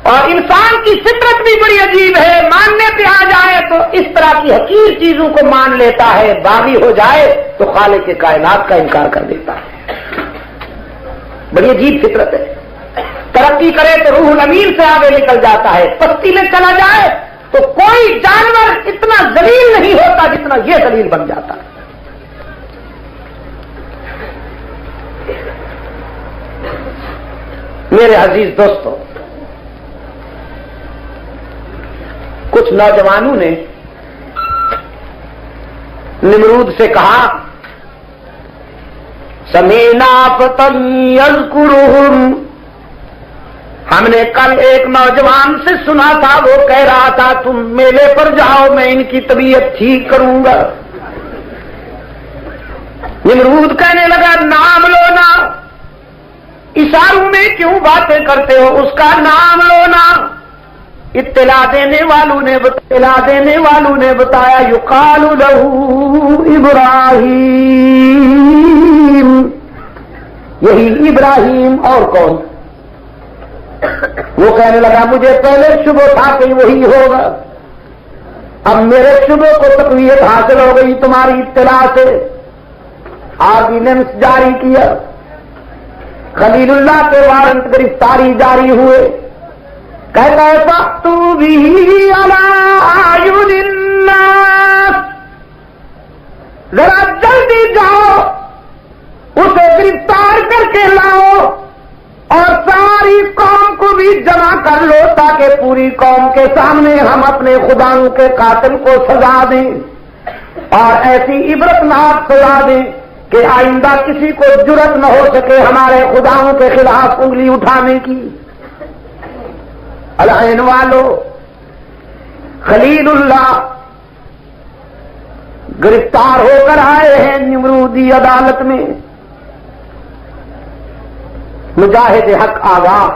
اور انسان کی فطرت بھی بڑی عجیب ہے، ماننے پہ آ جائے تو اس طرح کی حقیر چیزوں کو مان لیتا ہے، باغی ہو جائے تو خالق کے کائنات کا انکار کر دیتا ہے۔ بڑی عجیب فطرت ہے، ترقی کرے تو روح الامین سے آگے نکل جاتا ہے، پستی میں چلا جائے تو کوئی جانور اتنا ذلیل نہیں ہوتا جتنا یہ ذلیل بن جاتا ہے۔ میرے عزیز دوستو، کچھ نوجوانوں نے نمرود سے کہا سمینا فتن یذکرہم، ہم نے کل ایک نوجوان سے سنا تھا، وہ کہہ رہا تھا تم میلے پر جاؤ میں ان کی طبیعت ٹھیک کروں گا۔ نمرود کہنے لگا نام لو نا، اشاروں میں کیوں باتیں کرتے ہو، اس کا نام لو نا۔ اطلاع دینے والوں نے بتایا یقال لہ ابراہیم، یہی ابراہیم، اور کون؟ وہ کہنے لگا مجھے پہلے شبہ تھا کہ وہی ہوگا، اب میرے شبہ کو تقویت حاصل ہو گئی تمہاری اطلاع سے۔ آرڈیننس جاری کیا، خلیل اللہ کے وارنٹ گرفتاری جاری ہوئے۔ کہتا ہے فَأْتُوا بِهِ عَلَىٰ أَعْيُنِ النَّاسِ، ذرا جلدی جاؤ اسے گرفتار کر کے لاؤ اور ساری قوم کو بھی جمع کر لو تاکہ پوری قوم کے سامنے ہم اپنے خداؤں کے قاتل کو سزا دیں۔ اور ایسی عبرتناک سزا دیں کہ آئندہ کسی کو جرأت نہ ہو سکے ہمارے خداؤں کے خلاف انگلی اٹھانے کی۔ العین والو، خلیل اللہ گرفتار ہو کر آئے ہیں نمرودی عدالت میں۔ مجاہد حق آگاہ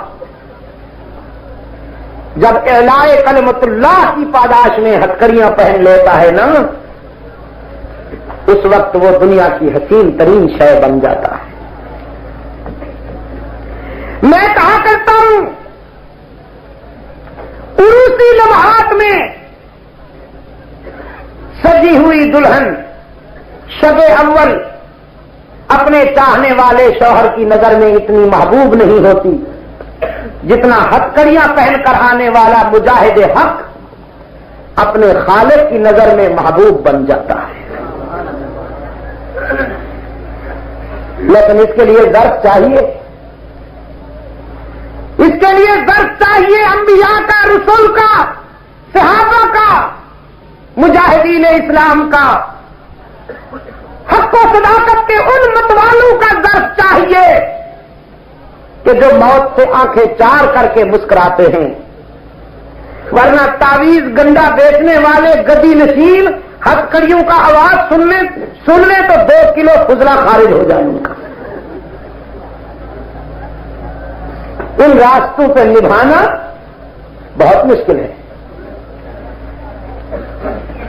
جب اعلائے کلمت اللہ کی پاداش میں ہتکڑیاں پہن لیتا ہے نا، اس وقت وہ دنیا کی حسین ترین شے بن جاتا ہے۔ میں کہا کرتا ہوں عروسی لمحات میں سجی ہوئی دلہن شب اول اپنے چاہنے والے شوہر کی نظر میں اتنی محبوب نہیں ہوتی جتنا ہتکڑیاں پہن کر آنے والا مجاہد حق اپنے خالق کی نظر میں محبوب بن جاتا ہے۔ لیکن اس کے لیے ظرف چاہیے، اس کے لیے ظرف چاہیے انبیاء کا، رسول کا، صحابہ کا، مجاہدین اسلام کا، حق و صداقت کے ان متوالوں کا ظرف چاہیے کہ جو موت سے آنکھیں چار کر کے مسکراتے ہیں، ورنہ تعویذ گنڈا بیچنے والے گدی نشین ہتکڑیوں کا آواز سن لیں تو 2 کلو فضلہ خارج ہو جائے ان کا۔ ان راستوں پہ نبھانا بہت مشکل ہے۔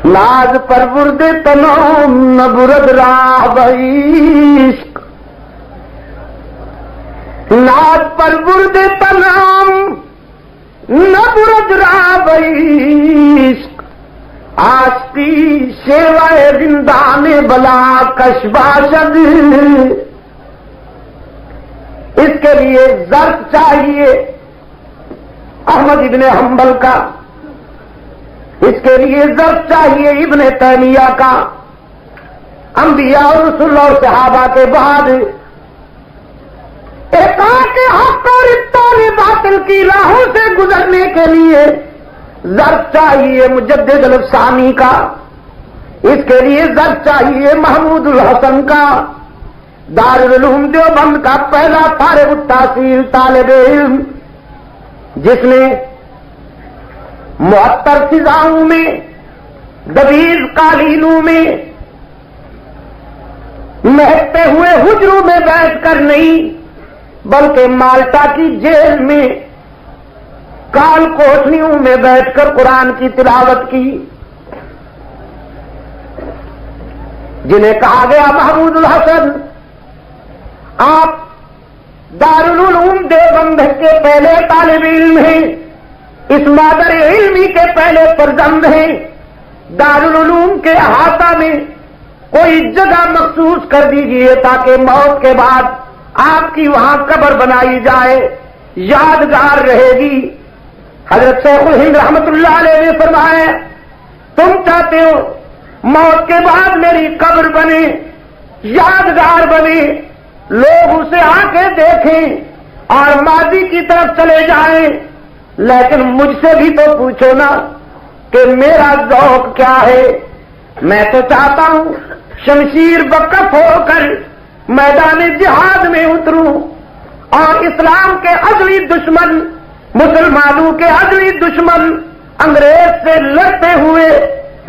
ناز پرورد تنوم نہ برد راہ بعشق، ناز پرورد تنوم نہ برد راہ بعشق، آستی شیوائے زندان بلا کش باشد۔ اس کے لیے ظرف چاہیے احمد ابن حنبل کا، اس کے لیے ظرف چاہیے ابن تیمیہ کا، انبیاء اور رسول اور صحابہ کے بعد احقاق حق اور ابطال باطل کی راہوں سے گزرنے کے لیے ظرف چاہیے مجدد الافسانی کا، اس کے لیے ظرف چاہیے محمود الحسن کا، دارالعلوم دیوبند کا پہلا فارغ التحصیل طالب علم جس نے معطر فضاؤں میں، دبیز قالینوں میں، مہکتے ہوئے حجروں میں بیٹھ کر نہیں بلکہ مالٹا کی جیل میں کال کوٹھریوں میں بیٹھ کر قرآن کی تلاوت کی، جنہیں کہا گیا محمود الحسن آپ دارالعلوم دیوبند کے پہلے طالب علم ہیں، اس مادر علمی کے پہلے فرزند ہیں، دارالعلوم کے احاطہ میں کوئی جگہ مخصوص کر دیجئے تاکہ موت کے بعد آپ کی وہاں قبر بنائی جائے، یادگار رہے گی۔ حضرت شیخ الہند رحمت اللہ علیہ نے فرمایا تم چاہتے ہو موت کے بعد میری قبر بنے، یادگار بنے، لوگ اسے آ کے دیکھیں اور ماضی کی طرف چلے جائیں، لیکن مجھ سے بھی تو پوچھو نا کہ میرا ذوق کیا ہے۔ میں تو چاہتا ہوں شمشیر بکف ہو کر میدان جہاد میں اتروں اور اسلام کے اصلی دشمن، مسلمانوں کے اصلی دشمن انگریز سے لڑتے ہوئے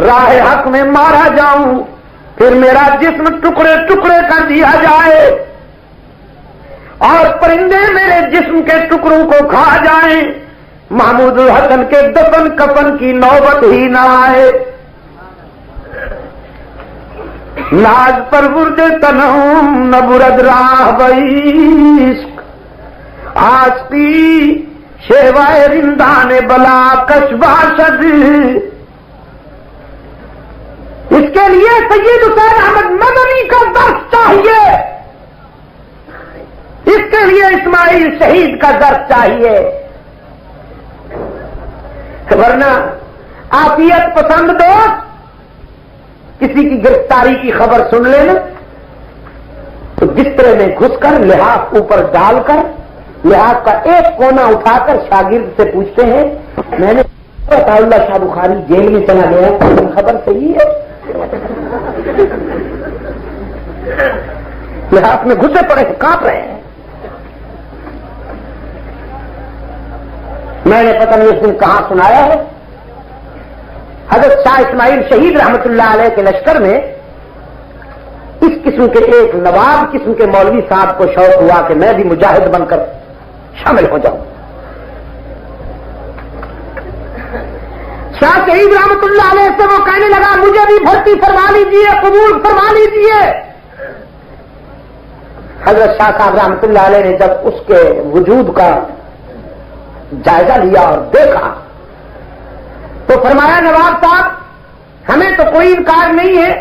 راہ حق میں مارا جاؤں، پھر میرا جسم ٹکڑے ٹکڑے کر دیا جائے اور پرندے میرے جسم کے ٹکڑوں کو کھا جائیں، محمود الحسن کے دفن کفن کی نوبت ہی نہ آئے۔ ناز پرورد تنہم نہ برد راہ بعشق، آستی شیوائے رندان بلا کش باشد۔ اس کے لیے سید حسین احمد مدنی کا درس چاہیے، اس کے لیے اسماعیل شہید کا درس چاہیے، ورنہ عافیت پسند دوست کسی کی گرفتاری کی خبر سن لینا تو بسترے میں گھس کر لحاف اوپر ڈال کر لحاف کا ایک کونا اٹھا کر شاگرد سے پوچھتے ہیں میں نے اللہ شاہ بخاری جیل میں چلا گیا، خبر صحیح ہے؟ لحاظ میں گھسے پڑے ہیں، کانپ رہے ہیں. میں نے پتہ نہیں اس دن کہاں سنایا ہے، حضرت شاہ اسماعیل شہید رحمت اللہ علیہ کے لشکر میں اس قسم کے ایک نواب قسم کے مولوی صاحب کو شوق ہوا کہ میں بھی مجاہد بن کر شامل ہو جاؤں. شاہ شہید رحمت اللہ علیہ سے وہ کہنے لگا مجھے بھی بھرتی فرما لیجیے، قبول فرما لیجیے. حضرت شاہ صاحب رحمت اللہ علیہ نے جب اس کے وجود کا جائزہ لیا اور دیکھا تو فرمایا نواب صاحب ہمیں تو کوئی انکار نہیں ہے،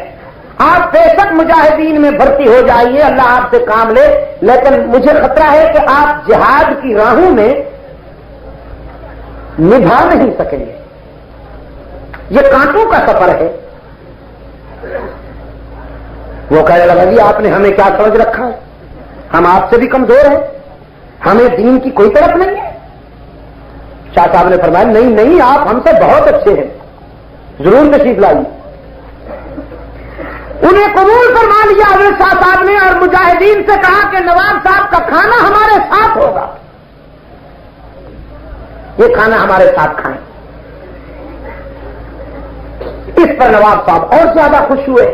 آپ بے شک مجاہدین میں بھرتی ہو جائیے، اللہ آپ سے کام لے، لیکن مجھے خطرہ ہے کہ آپ جہاد کی راہوں میں نبھا نہیں سکیں گے، یہ کانٹوں کا سفر ہے. وہ کہنے لگا جی آپ نے ہمیں کیا سمجھ رکھا ہے، ہم آپ سے بھی کمزور ہیں، ہمیں دین کی کوئی طرف نہیں ہے. شاہ صاحب نے فرمایا نہیں نہیں آپ ہم سے بہت اچھے ہیں، ضرور تشریف لائیے. انہیں قبول فرما لیا حضرت شاہ صاحب نے اور مجاہدین سے کہا کہ نواب صاحب کا کھانا ہمارے ساتھ ہوگا، یہ کھانا ہمارے ساتھ کھائیں. اس پر نواب صاحب اور زیادہ خوش ہوئے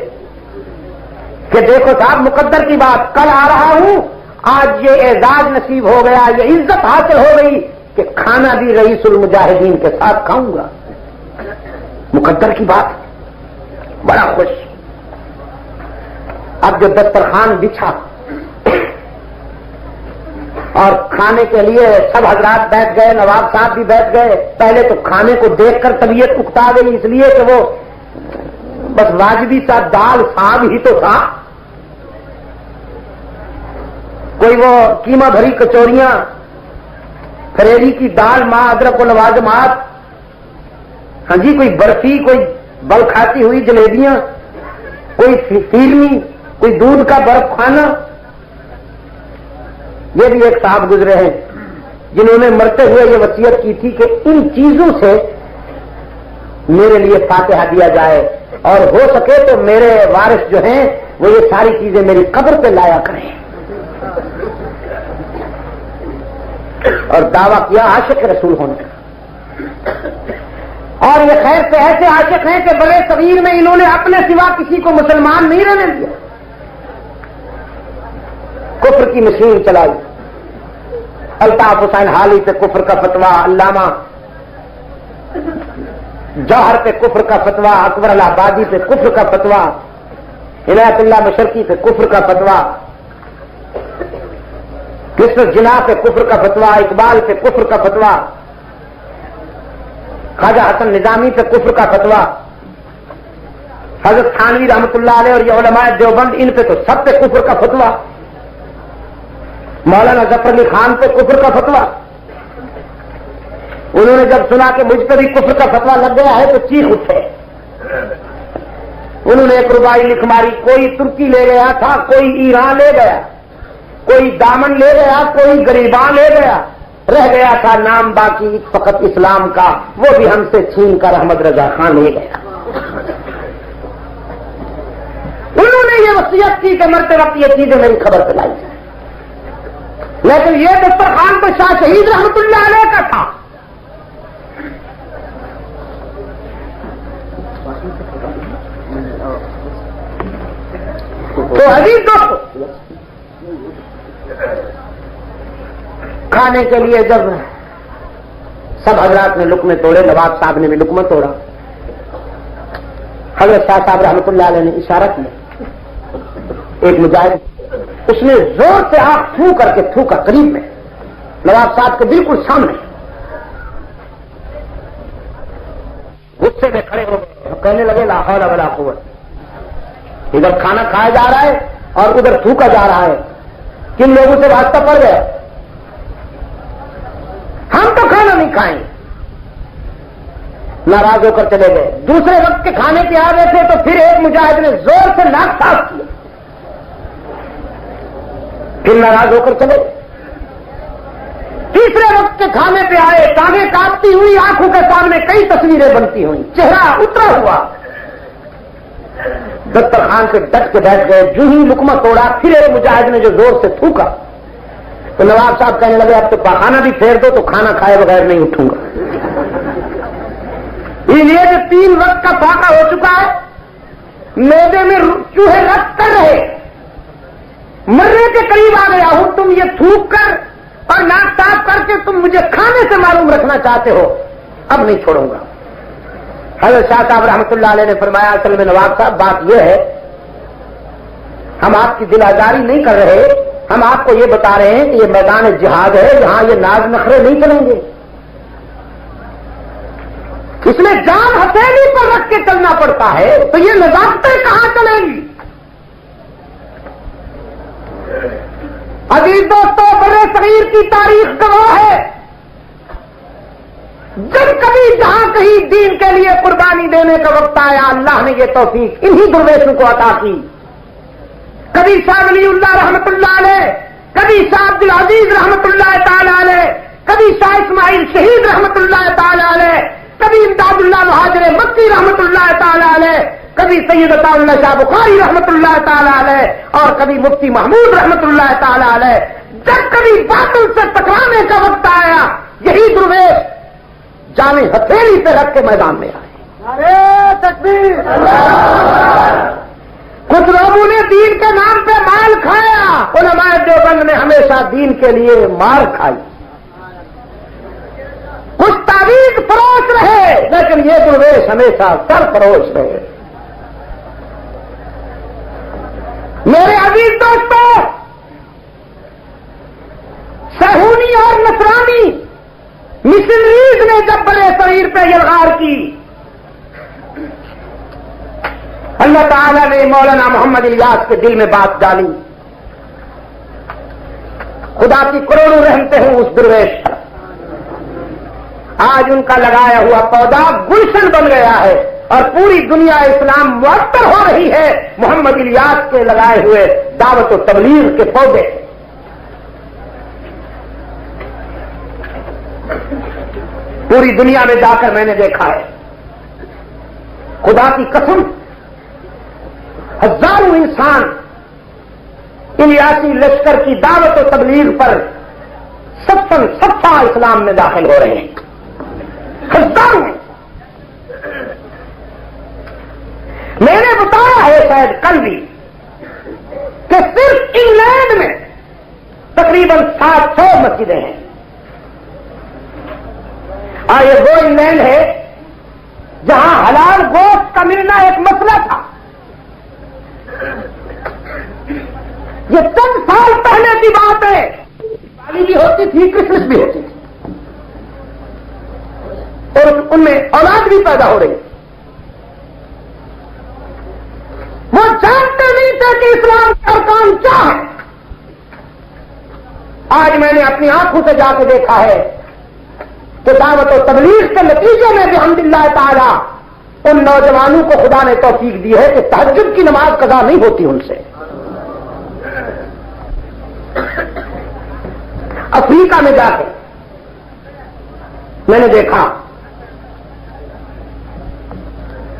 کہ دیکھو صاحب مقدر کی بات، کل آ رہا ہوں، آج یہ اعزاز نصیب ہو گیا، یہ عزت حاصل ہو گئی کہ کھانا بھی رئیس المجاہدین کے ساتھ کھاؤں گا. مقدر کی بات، بڑا خوش. اب جو دسترخوان بچھا اور کھانے کے لیے سب حضرات بیٹھ گئے، نواب صاحب بھی بیٹھ گئے. پہلے تو کھانے کو دیکھ کر طبیعت اکتا گئی، اس لیے کہ وہ بس واجبی سا دال ساگ ہی تو تھا، کوئی وہ قیمہ بھری کچوریاں، کریلی کی دال، ماں ادرک و لوازمات، ہاں جی کوئی برفی، کوئی بل کھاتی ہوئی جلیبیاں، کوئی فیرنی، کوئی دودھ کا برف کھانا. یہ بھی ایک صاحب گزرے ہیں جنہوں نے مرتے ہوئے یہ وصیت کی تھی کہ ان چیزوں سے میرے لیے فاتحہ دیا جائے اور ہو سکے تو میرے وارث جو ہیں وہ یہ ساری چیزیں میری قبر پہ لایا کریں. اور دعویٰ کیا عاشق رسول ہونے کا. اور یہ خیر سے ایسے عاشق ہیں کہ بڑے صغیر میں انہوں نے اپنے سوا کسی کو مسلمان نہیں رہنے دیا. کفر کی مشین چلائی. الطاف حسین حالی پہ کفر کا فتویٰ، علامہ جوہر پہ کفر کا فتویٰ، اکبر الہآبادی پہ کفر کا فتویٰ، عنایت اللہ مشرقی پہ کفر کا فتویٰ، مصر جناح پہ کفر کا فتویٰ، اقبال پہ کفر کا فتویٰ، خواجہ حسن نظامی پہ کفر کا فتویٰ، حضرت تھانوی رحمت اللہ علیہ اور یہ علماء دیوبند ان پہ تو سب پہ کفر کا فتویٰ، مولانا ظفر علی خان پہ کفر کا فتویٰ. انہوں نے جب سنا کہ مجھ پہ بھی کفر کا فتویٰ لگ گیا ہے تو چیخ اٹھے. انہوں نے ایک ربائی لکھ ماری، کوئی ترکی لے گیا تھا، کوئی ایران لے گیا، کوئی دامن لے گیا، کوئی گریباں لے گیا، رہ گیا تھا نام باقی فقط اسلام کا، وہ بھی ہم سے چھین کر احمد رضا خان لے گیا. انہوں نے یہ وصیت کی کہ مرتے وقت یہ چیزیں میری خبر پہ لائی. لیکن یہ دسترخوان تو شاہ شہید رحمت اللہ علیہ کا تھا. تو عزیز دوست، کھانے کے لیے جب سب حضرات نے لقمے توڑے، نواب صاحب نے بھی لقمہ توڑا. حضرت شاہ صاحب رحمت اللہ علیہ نے اشارہ کیا. ایک مجاہد اس نے زور سے آنکھ تھو کر کے تھوکا قریب میں نواب صاحب کے بالکل سامنے. غصے میں کھڑے ہو گئے، کہنے لگے لا حول ولا قوت. ادھر کھانا کھایا جا رہا ہے اور ادھر تھوکا جا رہا ہے. کن لوگوں سے واسطہ پڑ گیا؟ ہم تو کھانا نہیں کھائیں. ناراض ہو کر چلے گئے. دوسرے وقت کے کھانے پہ آ گئے تھے تو پھر ایک مجاہد نے زور سے ناک صاف کیا، پھر ناراض ہو کر چلے. تیسرے وقت کے کھانے پہ آئے، ٹانگیں کاپتی ہوئی، آنکھوں کے سامنے کئی تصویریں بنتی ہوئی، چہرہ اترا ہوا. دسترخوان سے ڈٹ کے بیٹھ گئے. جو ہی لقمہ توڑا پھر ایک مجاہد نے جو زور سے تھوکا تو نواب صاحب کہنے لگے اب تو پاخانہ بھی پھیر دو تو کھانا کھائے بغیر نہیں اٹھوں گا. اس لیے جو 3 وقت کا فاقہ ہو چکا ہے, میدے میں چوہے رکھ کر رہے, مرنے کے قریب آ گیا ہوں, تم یہ تھوک کر اور ناک صاف کر کے تم مجھے کھانے سے معلوم رکھنا چاہتے ہو, اب نہیں چھوڑوں گا. حضرت شاہ صاحب رحمۃ اللہ علیہ نے فرمایا اصل میں نواب صاحب بات یہ ہے, ہم آپ کی دل آزاری نہیں کر رہے, ہم آپ کو یہ بتا رہے ہیں کہ یہ میدان جہاد ہے, یہاں یہ ناز نخرے نہیں چلیں گے. اس میں جان ہتھیلی پر رکھ کے چلنا پڑتا ہے تو یہ نزاکتیں کہاں چلیں گی؟ عزیز دوستوں, برے صغیر کی تاریخ گواہ ہے, جب کبھی جہاں کہیں دین کے لیے قربانی دینے کا وقت آیا, اللہ نے یہ توفیق انہی درویشوں کو عطا کی. کبھی شاہ ولی اللہ رحمت اللہ علیہ, کبھی شاہ عبد العزیز رحمت اللہ تعالی علیہ, کبھی شاہ اسماعیل شہید رحمت اللہ تعالی علیہ, کبھی امداد اللہ مہاجر مکی رحمت اللہ تعالی علیہ, کبھی سید عطا اللہ شاہ بخاری رحمت اللہ تعالی علیہ, اور کبھی مفتی محمود رحمت اللہ تعالی علیہ. جب کبھی باطل سے ٹکرانے کا وقت آیا, یہی درویش جانے ہتھیلی سے رکھ کے میدان میں آئے. ارے تکبیر! کچھ لوگوں نے دین کے نام پہ مال کھایا, علماء دیوبند نے ہمیشہ دین کے لیے مار کھائی. کچھ تعویذ فروش رہے, لیکن یہ درویش ہمیشہ سر فروش رہے. میرے عزیز دوستوں, صہیونی اور نصرانی مشنریز نے جب بڑے صغیر پہ یلغار کی, اللہ تعالیٰ نے مولانا محمد الیاس کے دل میں بات ڈالی. خدا کی کروڑوں رحمتیں ہوں اس درویش پر. آج ان کا لگایا ہوا پودا گلشن بن گیا ہے اور پوری دنیا اسلام معطر ہو رہی ہے محمد الیاس کے لگائے ہوئے دعوت و تبلیغ کے پودے. پوری دنیا میں جا کر میں نے دیکھا ہے, خدا کی قسم, ہزاروں انسان الیاسی لشکر کی دعوت و تبلیغ پر صفا اسلام میں داخل ہو رہے ہیں. ہزاروں. میں نے بتایا ہے شاید کل بھی کہ صرف انگلینڈ میں تقریباً 700 مسجدیں ہیں. اور یہ وہ انگلینڈ ہے جہاں حلال گوشت کا ملنا ایک مسئلہ تھا. یہ چند سال پہلے کی بات ہے. دیوالی بھی ہوتی تھی, کرسمس بھی ہوتی تھی, اور ان میں اولاد بھی پیدا ہو رہی. وہ جانتے نہیں تھے کہ اسلام کا ارکان کیا ہے. آج میں نے اپنی آنکھوں سے جا کے دیکھا ہے کہ دعوت و تبلیغ کے نتیجے میں بحمداللہ تعالی ان نوجوانوں کو خدا نے توفیق دی ہے کہ تہجد کی نماز قضا نہیں ہوتی ان سے. افریقہ میں جا کے میں نے دیکھا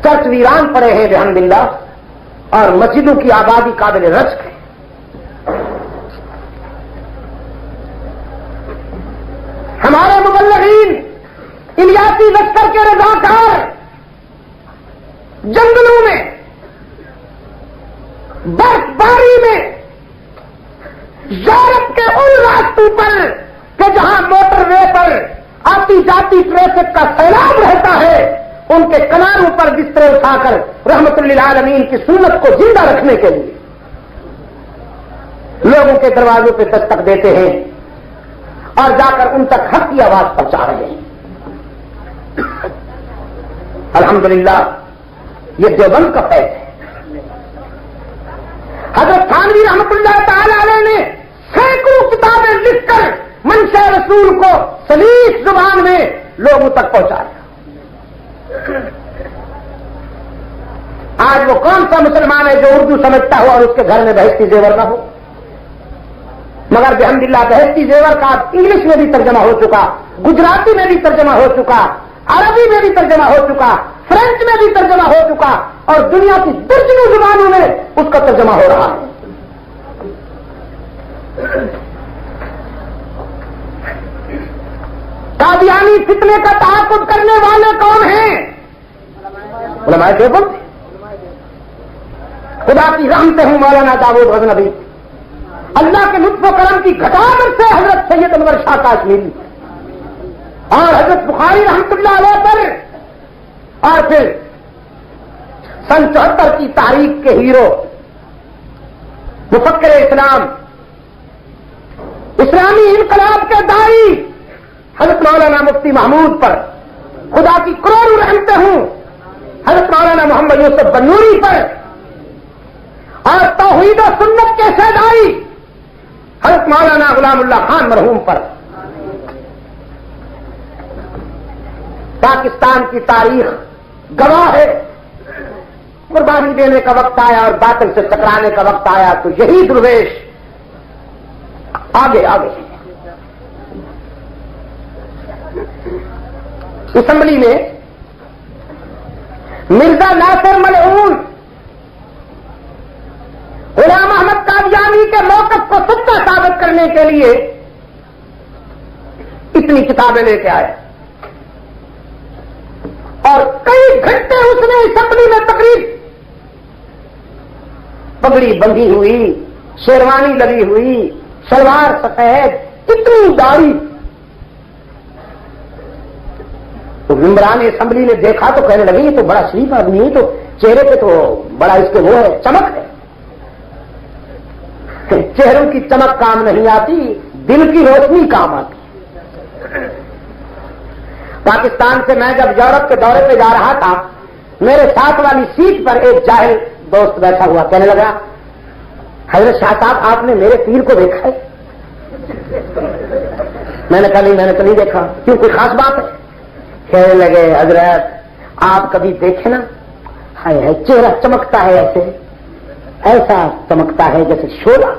چرچ ویران پڑے ہیں بحمداللہ, اور مسجدوں کی آبادی قابل رشک ہے. ہمارے مبلغین الیاسی لشکر کے رضاکار جنگلوں میں, برف باری میں, یورپ کے ان راستوں پر کہ جہاں موٹر وے پر آتی جاتی ٹریفک کا سیلاب رہتا ہے, ان کے کناروں پر بسترے اٹھا کر رحمت للعالمین کی سنت کو زندہ رکھنے کے لیے لوگوں کے دروازوں پہ دستک دیتے ہیں اور جا کر ان تک حق کی آواز پہنچا رہے ہیں. الحمدللہ یہ دیوبند کا فیض ہے. حضرت تھانوی رحمت اللہ تعالی علیہ نے سینکڑوں کتابیں لکھ کر منشا رسول کو سلیس زبان میں لوگوں تک پہنچایا. آج وہ کون سا مسلمان ہے جو اردو سمجھتا ہو اور اس کے گھر میں بہشتی زیور نہ ہو؟ مگر بحمداللہ بہشتی زیور کا انگلش میں بھی ترجمہ ہو چکا, گجراتی میں بھی ترجمہ ہو چکا, عربی میں بھی ترجمہ ہو چکا، فرینچ میں بھی ترجمہ ہو چکا، اور دنیا کی درجنوں زبانوں میں اس کا ترجمہ ہو رہا ہے۔ قادیانی فتنے کا تعاقب کرنے والے کون ہیں؟ علماء دیوبند۔ خدا کی رحمت ہوں مولانا داؤد غزنوی، اللہ کے لطف و کرم کی گھٹاوٹ سے حضرت سید انور شاہ کاشمیری اور حضرت بخاری رحمت اللہ علیہ پر، اور پھر سن 74 کی تاریخ کے ہیرو مفکر اسلام، اسلامی انقلاب کے داعی حضرت مولانا مفتی محمود پر خدا کی کروڑوں رحمتیں ہوں، حضرت مولانا محمد یوسف بنوری پر، اور توحید و سنت کے شہدائی حضرت مولانا غلام اللہ خان مرحوم پر۔ پاکستان کی تاریخ گواہ ہے، قربانی دینے کا وقت آیا اور باطل سے ٹکرانے کا وقت آیا تو یہی درویش آگے آگے۔ اسمبلی میں مرزا ناصر ملعون غلام احمد قادیانی کے موقف کو سچا ثابت کرنے کے لیے اتنی کتابیں لے کے آئے، اور کئی گھنٹے اس نے اسمبلی میں تقریر، پگڑی بندھی ہوئی، شیروانی لگی ہوئی، شلوار سفید، اتنی داڑھی۔ تو ممبران اسمبلی نے دیکھا تو کہنے لگے یہ تو بڑا شریف آدمی ہے، تو چہرے پہ تو بڑا اس کے وہ ہے، چمک ہے۔ چہروں کی چمک کام نہیں آتی، دل کی روشنی کام آتی۔ پاکستان سے میں جب یورپ کے دورے پہ جا رہا تھا، میرے ساتھ والی سیٹ پر ایک جاہل دوست بیٹھا ہوا، کہنے لگا حضرت شاہ صاحب آپ نے میرے پیر کو دیکھا ہے؟ میں نے کہا نہیں، میں نے تو نہیں دیکھا، کیوں کوئی خاص بات ہے؟ کہنے لگے حضرت آپ کبھی دیکھے نا، ہائے چہرہ چمکتا ہے، ایسا چمکتا ہے جیسے شعلہ۔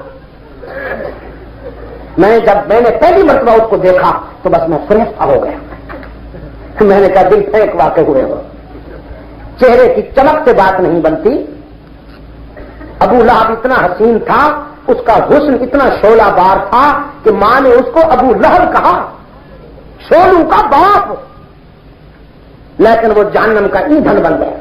جب میں نے پہلی مرتبہ اس کو دیکھا تو بس میں فریفتہ ہو گیا۔ میں نے کہا دل پھینک واقع ہوئے ہو، چہرے کی چمک سے بات نہیں بنتی۔ ابو لہب اتنا حسین تھا، اس کا حسن اتنا شعلہ بار تھا کہ ماں نے اس کو ابو لہب کہا، شولوں کا باپ، لیکن وہ جہنم کا ایندھن بن گیا۔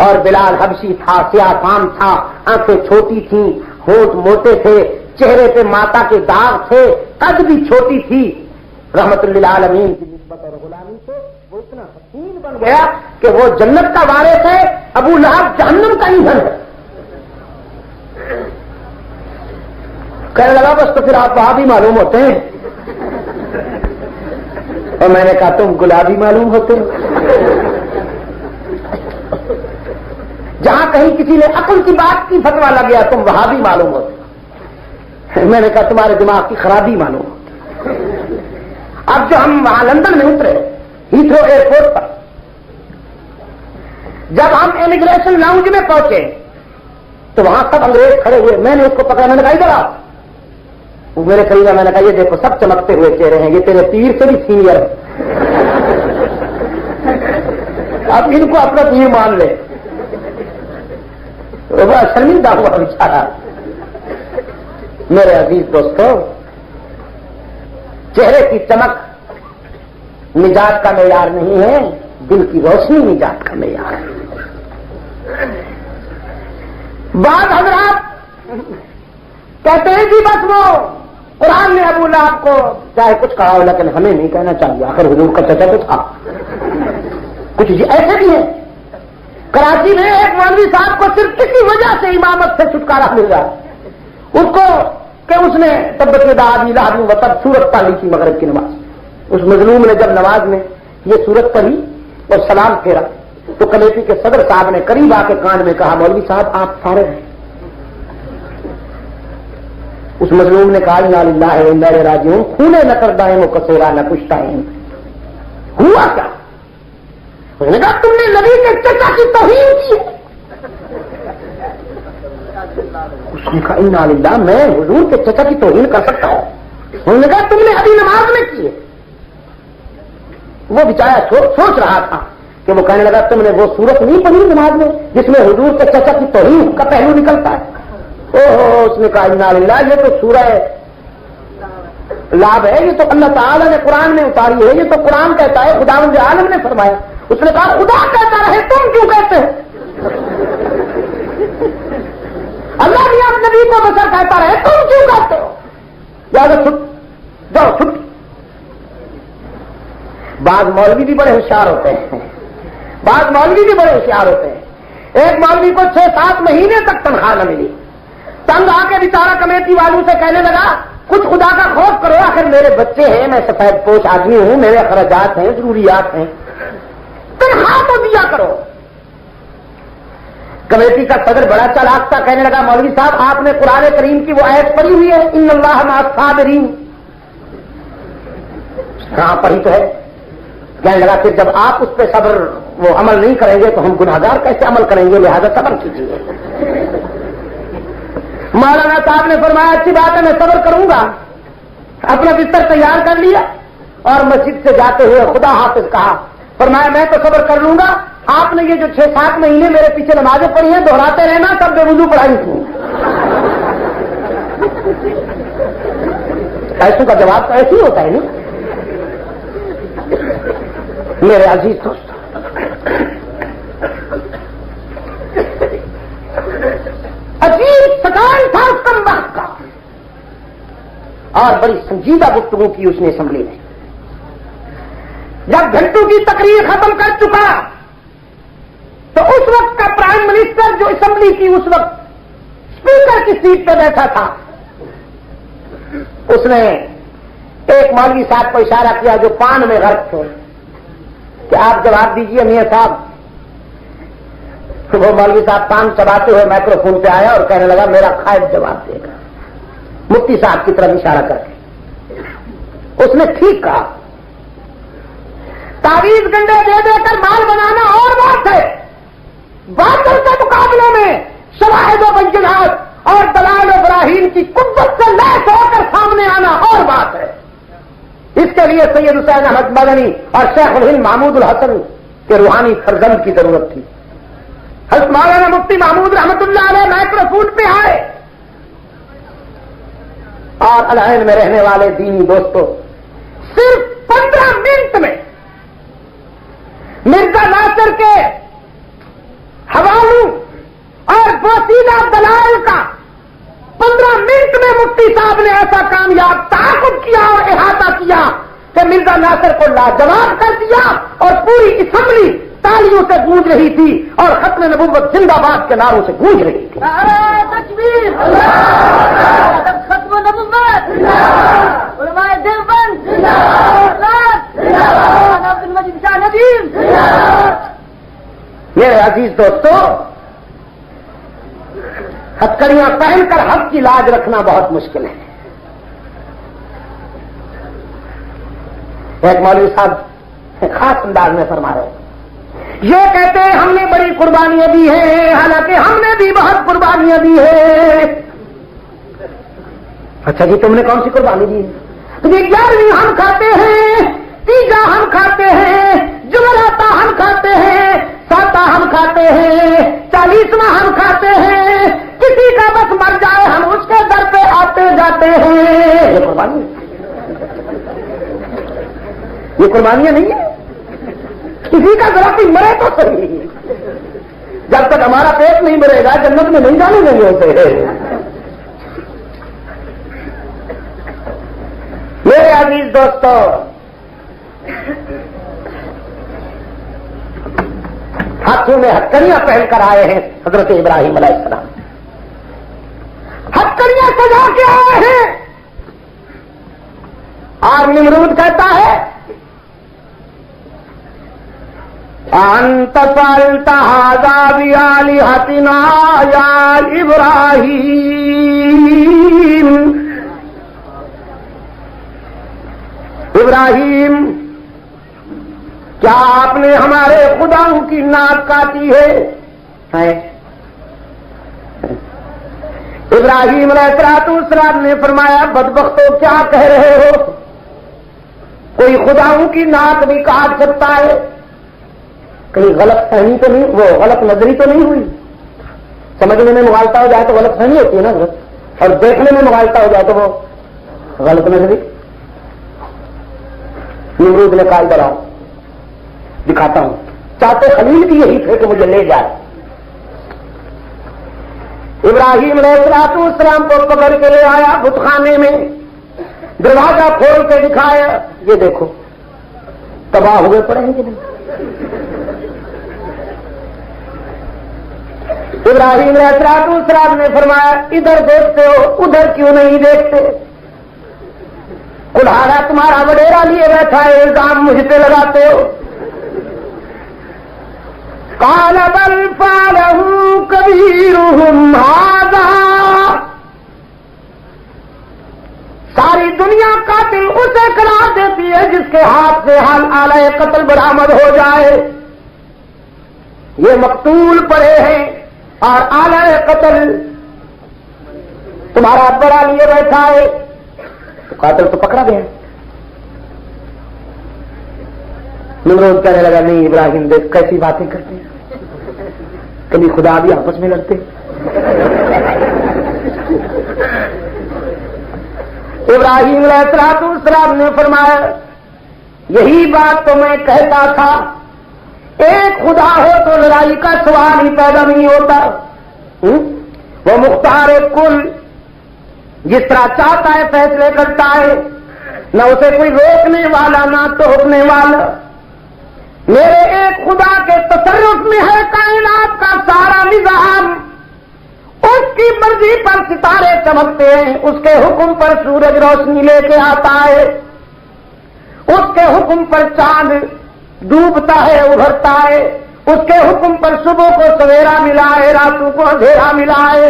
اور بلال حبشی تھا، سیاہ فام تھا، آنکھیں چھوٹی تھیں، ہونٹ موٹے تھے، چہرے پہ ماتا کے داغ تھے، قد بھی چھوٹی تھی، رحمت للعالمین کی نسبت اور غلامی سے وہ اتنا حسین بن گیا کہ وہ جنت کا وارث ہے، ابو لہب جہنم کا ایندھن ہے۔ کہنے لگا بس تو پھر آپ وہاں بھی معلوم ہوتے ہیں، اور میں نے کہا تم گلابی معلوم ہوتے ہیں۔ جہاں کہیں کسی نے عقل کی بات کی فتویٰ لگ گیا تم وہاں بھی معلوم ہوتے۔ میں نے کہا تمہارے دماغ کی خرابی معلوم ہوتی۔ اب جو ہم وہاں لندن میں اترے ہیتھرو ایئرپورٹ پر، جب ہم امیگریشن لاؤنج میں پہنچے تو وہاں سب انگریز کھڑے ہوئے، میں نے اس کو پکڑا، میں نے کہا ادھر آ، وہ میرے قریب، میں نے کہا یہ دیکھو سب چمکتے ہوئے چہرے ہیں، یہ تیرے پیر سے بھی سینئر ہے، اب ان کو اپنا پیر مان لے۔ بڑا شرمندہ ہوا بیچارہ۔ میرے عزیز دوستو، چہرے کی چمک نجات کا معیار نہیں ہے، دل کی روشنی نجات کا معیار ہے۔ بعض حضرات کہتے ہیں جی بس وہ قرآن نے ابو لہب کو چاہے کچھ کہا ہو لیکن ہمیں نہیں کہنا چاہیے، آخر حضور کا چچا تو تھا۔ کچھ ایسے بھی ہیں، کراچی میں ایک مولوی صاحب کو صرف کسی وجہ سے امامت سے چھٹکارا مل رہا ہے، اس کو کہ اس نے تبت یدا ابی لہب وتب سورت پڑھی تھی مغرب کی نماز۔ اس مظلوم نے جب نماز میں یہ سورت پڑھی اور سلام پھیرا تو کمیٹی کے صدر صاحب نے قریب آ کے کان میں کہا مولوی صاحب آپ فارغ ہیں؟ اس مظلوم نے کہا انا للہ و انا الیہ راجعون، خونے نہ کردہ ہے مکسیرا نہ کشتا ہے۔ ہوا کیا؟ اس نے کہا تم نے نبی کے چچا کی توہین کی ہے۔ اس نے کہا انا للہ، میں حضور کے چچا کی توہین کر سکتا ہوں؟ انہوں نے کہا تم نے ابھی نماز میں کی ہے۔ وہ بیچارہ سوچ رہا تھا کہ وہ کہنے لگا تم نے وہ صورت نہیں پڑھی نماز میں جس میں حضور کے چچا کی توہین کا پہلو نکلتا ہے؟ اس نے کہا انا للہ، یہ تو سورہ لاب ہے، یہ تو اللہ تعالیٰ نے قرآن میں اتاری ہے، یہ تو قرآن کہتا ہے، خداوند عالم نے فرمایا۔ اس نے کہا خدا کہتا رہے تم کیوں کہتے ہو؟ اللہ بھی آپ نبی کو بشر کہتا رہے تم کیوں کہتے ہو؟ جاؤ چھٹ۔ بعض مولوی بھی بڑے ہوشیار ہوتے ہیں، بعض مولوی بھی بڑے ہوشیار ہوتے ہیں۔ ایک مولوی کو 6-7 مہینے تک تنخواہ نہ ملی، تنگ آ کے بیچارہ کمیٹی والوں سے کہنے لگا کچھ خدا کا خوف کرو، آخر میرے بچے ہیں، میں سفید پوش آدمی ہوں، میرے اخراجات ہیں، ضروریات ہیں، تنخواہ تو دیا کرو۔ کمیٹی کا صدر بڑا چالاک تھا، کہنے لگا مولوی صاحب آپ نے قرآن کریم کی وہ آیت پڑھی ہوئی ہے ان اللہ مع الصابرین؟ کہاں پڑھی تو ہے؟ کہنے لگا کہ جب آپ اس پہ صبر وہ عمل نہیں کریں گے تو ہم گناہگار کیسے عمل کریں گے، لہذا صبر کیجیے۔ مولانا صاحب نے فرمایا اچھی بات ہے میں صبر کروں گا، اپنا بستر تیار کر لیا اور مسجد سے جاتے ہوئے خدا حافظ کہا، فرمایا میں تو صبر کر لوں گا، آپ نے یہ جو 6-7 مہینے میرے پیچھے نمازیں پڑھی ہیں دہراتے رہنا، تب بے وضو پڑھائی تھی۔ ایسوں کا جواب تو ایسے ہی ہوتا ہے نا میرے عزیز دوست۔ عجیب سکان تھا اس کم وقت کا، اور بڑی سنجیدہ گفتگو کی اس نے اسمبلی میں۔ جب گھنٹوں کی تقریر ختم کر چکا تو اس وقت کا پرائم منسٹر جو اسمبلی کی اس وقت اسپیکر کی سیٹ پہ بیٹھا تھا، اس نے ایک مولوی صاحب کو اشارہ کیا جو پان میں غرق تھے کہ آپ جواب دیجیے میاں صاحب۔ وہ مولوی صاحب پان چباتے ہوئے مائکرو فون پہ آیا اور کہنے لگا میرا قائد جواب دے گا، مفتی صاحب کی طرف اشارہ کر کے۔ اس نے ٹھیک کہا، تعویذ گنڈے دے دے کر مال بنانا اور بات ہے، باطل کے مقابلے میں شواہد و بینات اور دلائل و براہین کی قوت سے لیس ہو کر سامنے آنا اور بات ہے۔ اس کے لیے سید حسین احمد مدنی اور شیخ الہند محمود الحسن کے روحانی فرزند کی ضرورت تھی۔ حضرت مولانا مفتی محمود رحمت اللہ علیہ مائکرو فون پہ آئے اور العین میں رہنے والے دینی دوستوں صرف 15 منٹ میں مرزا ناصر کے حوالوں اور بوسیدہ دلائل کا 15 منٹ میں مفتی صاحب نے ایسا کامیاب تعاقب کیا اور احاطہ کیا کہ مرزا ناصر کو لاجواب کر دیا اور پوری اسمبلی تالیوں سے گونج رہی تھی اور ختم نبوت زندہ باد کے نعروں سے گونج رہی تھی۔ تکبیر، ختم نبوت، علماء دیوبند، عبد المجید شاہ ندیم۔ میرے عزیز دوستو، ہتکڑیاں پہن کر حق کی لاج رکھنا بہت مشکل ہے۔ ایک مولوی صاحب خاص انداز میں فرما رہے ہیں، یہ کہتے ہیں ہم نے بڑی قربانیاں دی ہیں، حالانکہ ہم نے بھی بہت قربانیاں دی ہیں۔ اچھا جی تم نے کون سی قربانی دی ہے؟ تو 11ویں ہم کھاتے ہیں، تیجا ہم کھاتے ہیں، جمعراتا ہم کھاتے ہیں، ساتا ہم کھاتے ہیں، 40واں ہم کھاتے ہیں، کسی کا بس مر جائے ہم اس کے در پہ آتے جاتے ہیں۔ یہ قربانی ہے؟ یہ قربانیاں نہیں ہے؟ کسی کا ذرا کوئی مرے تو صحیح، جب تک ہمارا پیٹ نہیں مرے گا جنت میں نہیں جانے نہیں ہوتے ہیں۔ میرے عزیز دوستو، ہاتھوں میں ہتکڑیاں پہن کر آئے ہیں حضرت ابراہیم علیہ السلام، ہتکڑیاں سجا کے آئے ہیں، اور نمرود کہتا ہے انت فعلت هذا بآلهتنا یا ابراہیم، کیا آپ نے ہمارے خداؤں کی ناک کاٹی ہے؟ ابراہیم علیہ السلام نے فرمایا بدبختو کیا کہہ رہے ہو؟ کوئی خداؤں کی ناک بھی کاٹ سکتا ہے. کہیں غلط فہمی تو نہیں, وہ غلط نظری تو نہیں ہوئی؟ سمجھنے میں مغالطہ ہو جائے تو غلط فہمی ہوتی ہے نا, اور دیکھنے میں مغالطہ ہو جائے تو وہ غلط نظری. نمرود نے کہا ادھر آؤ دکھاتا ہوں. چاہتے خلیل بھی یہی تھے کہ مجھے لے جائے. ابراہیم علیہ السلام کو پکڑ کے لے آیا بت خانے میں, دروازہ کھول کے دکھایا, یہ دیکھو تباہ ہوئے پڑے ہیں کہ نہیں. ابراہیم علیہ السلام نے فرمایا ادھر دیکھتے ہو ادھر کیوں نہیں دیکھتے؟ کلہاڑا تمہارا وڈیرا لیے بیٹھا ہے, الزام مجھ پہ لگاتے ہو. قال بل فعله كبيرهم هذا. ساری دنیا قاتل اسے قرار دیتی ہے جس کے ہاتھ سے حال آلہ قتل برآمد ہو جائے. یہ مقتول پڑے ہیں اور آلہ قتل تمہارا بڑا لیے بیٹھا ہے, تو قاتل تو پکڑا گیا. نمرود کہنے لگا نہیں ابراہیم دیکھ کیسی باتیں کرتے ہیں, کبھی خدا بھی آپس میں لڑتے. ابراہیم علیہ السلام نے فرمایا یہی بات تو میں کہتا تھا, ایک خدا ہو تو لڑائی کا سوال ہی پیدا نہیں ہوتا. وہ مختار کل جس طرح چاہتا ہے فیصلے کرتا ہے, نہ اسے کوئی روکنے والا نہ ٹوکنے والا. میرے ایک خدا کے تصرف میں ہے کائنات کا سارا نظام. اس کی مرضی پر ستارے چمکتے ہیں, اس کے حکم پر سورج روشنی لے کے آتا ہے, اس کے حکم پر چاند ڈوبتا ہے ابھرتا ہے, اس کے حکم پر صبح کو سویرا ملا ہے راتوں کو اندھیرا ملا ہے,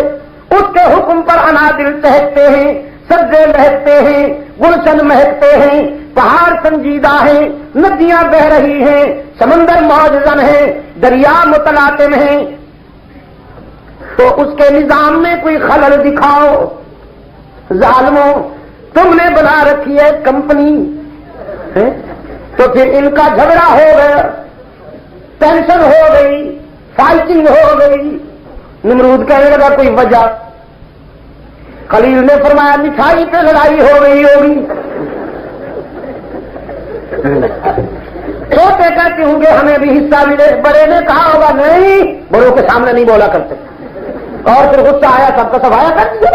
اس کے حکم پر انادل چہکتے ہیں, سبزے مہکتے ہیں, گلشن مہکتے ہیں, پہاڑ سنجیدہ ہیں, ندیاں بہ رہی ہیں, سمندر موجزن ہیں, دریا متلاطم ہیں. تو اس کے نظام میں کوئی خلل دکھاؤ. ظالموں تم نے بنا رکھی ہے کمپنی, تو پھر ان کا جھگڑا ہو گیا, ٹینشن ہو گئی, فائٹنگ ہو گئی. نمرود کہنے لگا کوئی وجہ؟ خلیل نے فرمایا مٹھائی پہ لڑائی ہو گئی ہوگی. چھوٹے کہتے ہوں گے ہمیں بھی حصہ ملے, بڑے نے کہا ہوگا نہیں, بڑوں کے سامنے نہیں بولا کرتے, اور پھر غصہ آیا سب کا سفایا کر دیا.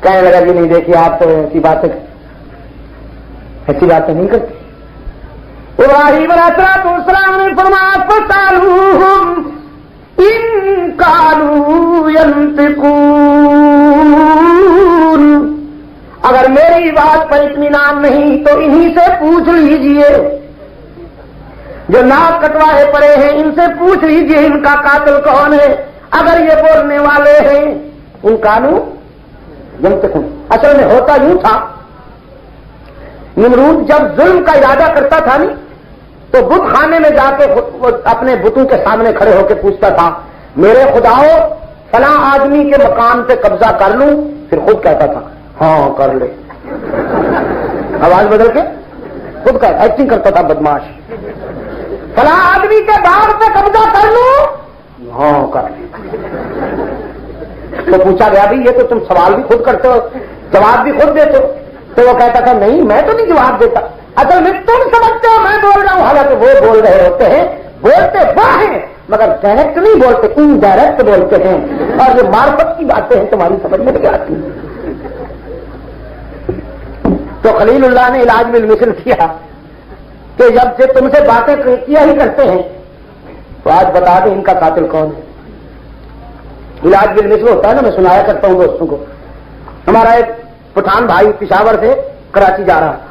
کہنے لگا کہ نہیں دیکھیے آپ تو ایسی باتیں نہیں کرتے. ابراہیم علیہ السلام نے فرمایا فَسَأَلُوهُمْ إِن كَانُوا يَنطِقُونَ. اگر میری بات پر اطمینان نہیں تو انہی سے پوچھ لیجئے, جو ناک کٹوائے پڑے ہیں ان سے پوچھ لیجئے ان کا قاتل کون ہے. اگر یہ بولنے والے ہیں ان کانو ينطقون. اصل میں ہوتا یوں تھا, نمرود جب ظلم کا ارادہ کرتا تھا نہیں تو بت خانے میں جا کے اپنے بتوں کے سامنے کھڑے ہو کے پوچھتا تھا میرے خداؤ فلاں آدمی کے مکان پہ قبضہ کر لوں, پھر خود کہتا تھا ہاں کر لے, آواز بدل کے خود کا ایکٹنگ کرتا تھا بدماش. فلاں آدمی کے باغ پہ قبضہ کر لوں, ہاں کر لے. تو پوچھا گیا بھائی یہ تو تم سوال بھی خود کرتے ہو جواب بھی خود دیتے ہو, تو وہ کہتا تھا نہیں میں تو نہیں جواب دیتا, اصل میں تم سمجھتے ہو میں بول رہا ہوں, حالانکہ وہ بول رہے ہوتے ہیں, بولتے وہ ہیں مگر ڈائریکٹ نہیں بولتے, انڈائریکٹ بولتے ہیں, اور یہ معرفت کی باتیں ہیں تمہاری سمجھ میں نہیں آتی. تو خلیل اللہ نے علاج بالمثل کیا کہ جب سے تم سے باتیں کیا ہی کرتے ہیں تو آج بتا دیں ان کا قاتل کون ہے. علاج بالمثل ہوتا ہے نا, میں سنایا کرتا ہوں دوستوں کو. ہمارا ایک پٹھان بھائی پشاور سے کراچی جا رہا تھا,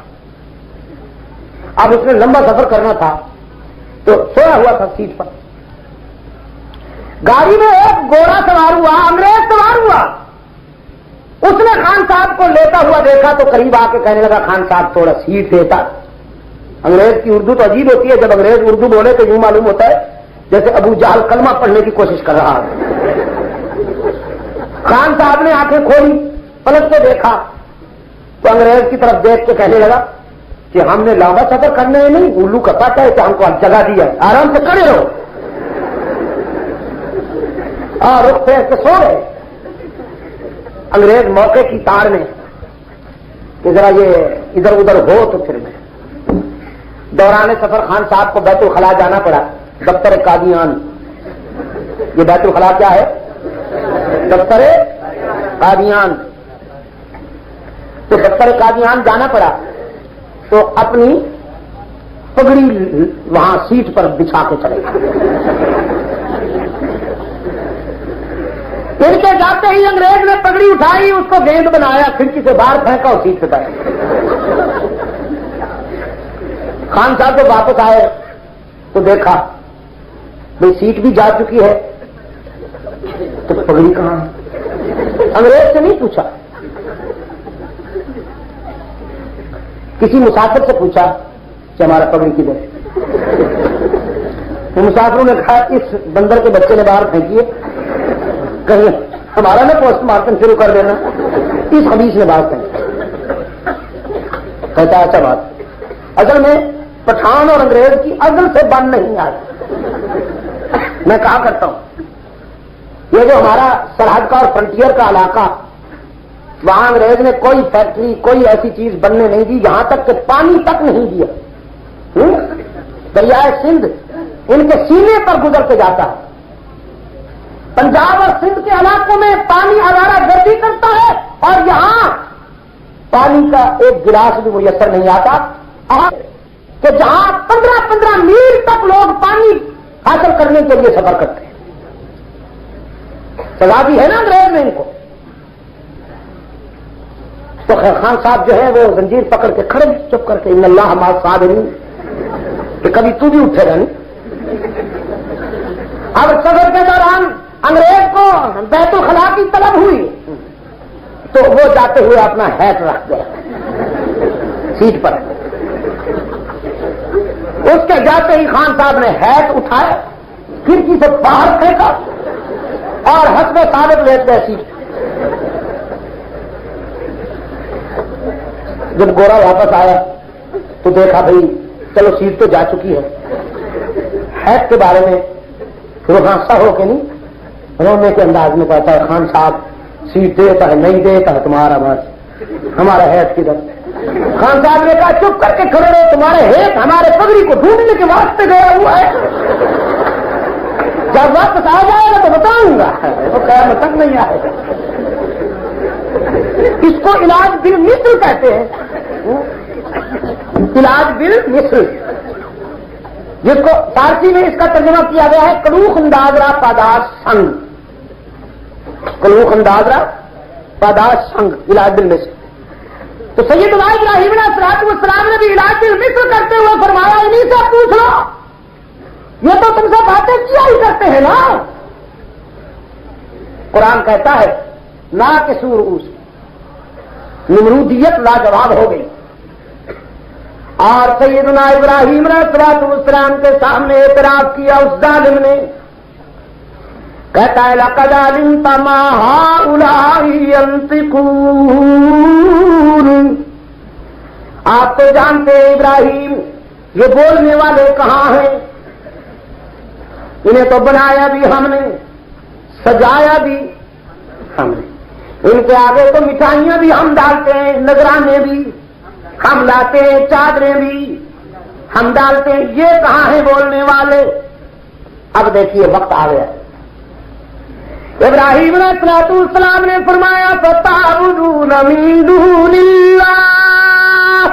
اب اس نے لمبا سفر کرنا تھا تو سویا ہوا تھا سیٹ پر. گاڑی میں ایک گورا سوار ہوا, انگریز سوار ہوا. اس نے خان صاحب کو لیتا ہوا دیکھا تو قریب آ کے کہنے لگا خان صاحب تھوڑا سیٹ دیتا. انگریز کی اردو تو عجیب ہوتی ہے, جب انگریز اردو بولے تو یوں معلوم ہوتا ہے جیسے ابو جہل کلمہ پڑھنے کی کوشش کر رہا ہے. خان صاحب نے آنکھیں کھولی, پلٹ کے دیکھا تو انگریز کی طرف دیکھ کے کہنے لگا کہ ہم نے لمبا سفر کرنا ہے نہیں، الو کا پتہ ہے کہ ہم کو جگہ دیا، آرام سے کھڑے رہو، رخ پھیر کے سو گئے۔ انگریز موقع کی تار میں کہ ذرا یہ ادھر ادھر ہو تو پھر میں دوران سفر خان صاحب کو بیت الخلاء جانا پڑا، دفتر قادیان۔ یہ بیت الخلاء کیا ہے؟ دفتر قادیان۔ تو دفتر قادیان جانا پڑا تو اپنی پگڑی وہاں سیٹ پر بچھا کے چلے گئے۔ ان کے جاتے ہی انگریز نے پگڑی اٹھائی، اس کو گیند بنایا، کھڑکی سے باہر پھینکا اور سیٹ پہ بیٹھ۔ خان صاحب جب واپس آئے تو دیکھا بھئی سیٹ بھی جا چکی ہے تو پگڑی کہاں ہے؟ انگریز سے نہیں پوچھا، کسی مسافر سے پوچھا کہ ہمارا پگڑی کدھر ہے؟ تو مسافروں نے کہا اس بندر کے بچے نے باہر پھینکی ہے، کہیں ہمارا نہ پوسٹ مارٹم شروع کر دینا، اس خبیث نے باہر پھینکی۔ کہتا ایسا بات، اصل میں پٹھان اور انگریز کی عدل سے بن نہیں آئی۔ میں کہا کرتا ہوں یہ جو ہمارا سرحد کا اور فرنٹیئر کا علاقہ، وہاں انگریز نے کوئی فیکٹری کوئی ایسی چیز بننے نہیں دی، یہاں تک کہ پانی تک نہیں دیا۔ دریائے سندھ ان کے سینے پر گزر کے جاتا ہے، پنجاب اور سندھ کے علاقوں میں پانی آوارہ گردی کرتا ہے اور یہاں پانی کا ایک گلاس بھی میسر نہیں آتا، کہ جہاں 15-15 میل تک لوگ پانی حاصل کرنے کے لیے سفر کرتے ہیں۔ سزا بھی ہے نا انگریز نے ان کو۔ تو خیر خان صاحب جو ہے وہ زنجیر پکڑ کے کھڑے چپ کر کے ان اللہ مع الصابرین، کہ کبھی تو بھی اٹھے گا نہیں۔ اب سفر کے دوران انگریز کو بیت الخلاء کی طلب ہوئی تو وہ جاتے ہوئے اپنا ہیٹ رکھ گیا سیٹ پر۔ اس کے جاتے ہی خان صاحب نے ہیٹ اٹھایا، کھڑکی سے باہر پھینکا اور حسب ثابت لیٹ گئے سیٹ۔ جب گورا واپس آیا تو دیکھا بھئی چلو سیٹ تو جا چکی ہے، ہیٹ کے بارے میں وہ ہانسا ہو کے نہیں، رونے کے انداز میں کہتا ہے خان صاحب سیٹ دیتا ہے نہیں دیتا ہے تمہارا، بس ہمارا ہیٹ کدھر؟ خان صاحب نے کہا چپ کر کے کھڑے رہو، تمہارے ہیٹ ہمارے پگڑی کو ڈھونڈنے کے واسطے گیا ہوا ہے، جب واپس آ جائے گا تو بتاؤں گا۔ وہ خیر تک نہیں آئے گا۔ اس کو علاج بالمثل کہتے ہیں، علاج بالمثل، جس کو فارسی میں اس کا ترجمہ کیا گیا ہے کلوخ انداز را پاداش سنگ، کلوخ انداز را پاداش سنگ، علاج بالمثل۔ تو سیدنا ابراہیم علیہ السلام نے بھی علاج بالمثل کرتے ہوئے فرمایا انہیں سے پوچھ لو، یہ تو تم سے باتیں کیا ہی کرتے ہیں نا۔ قرآن کہتا ہے نا قصور اوس، نمرودیت لاجواب ہو گئی، اور سیدنا ابراہیم علیہ السلام کے سامنے اعتراف کیا اس ظالم نے، کہتا ہے لقد علمت ما هؤلاء ينطقون، آپ تو جانتے ہیں ابراہیم یہ بولنے والے کہاں ہیں، انہیں تو بنایا بھی ہم نے، سجایا بھی ہم نے، ان کے آگے تو مٹھائیاں بھی ہم ڈالتے ہیں، نذرانے بھی ہم لاتے ہیں، چادریں بھی ہم ڈالتے ہیں، یہ کہاں ہیں بولنے والے؟ اب دیکھیے وقت آ گیا، ابراہیم علیہ السلام نے فرمایا فَتَعْبُدُونَ مِن دُونِ اللَّهِ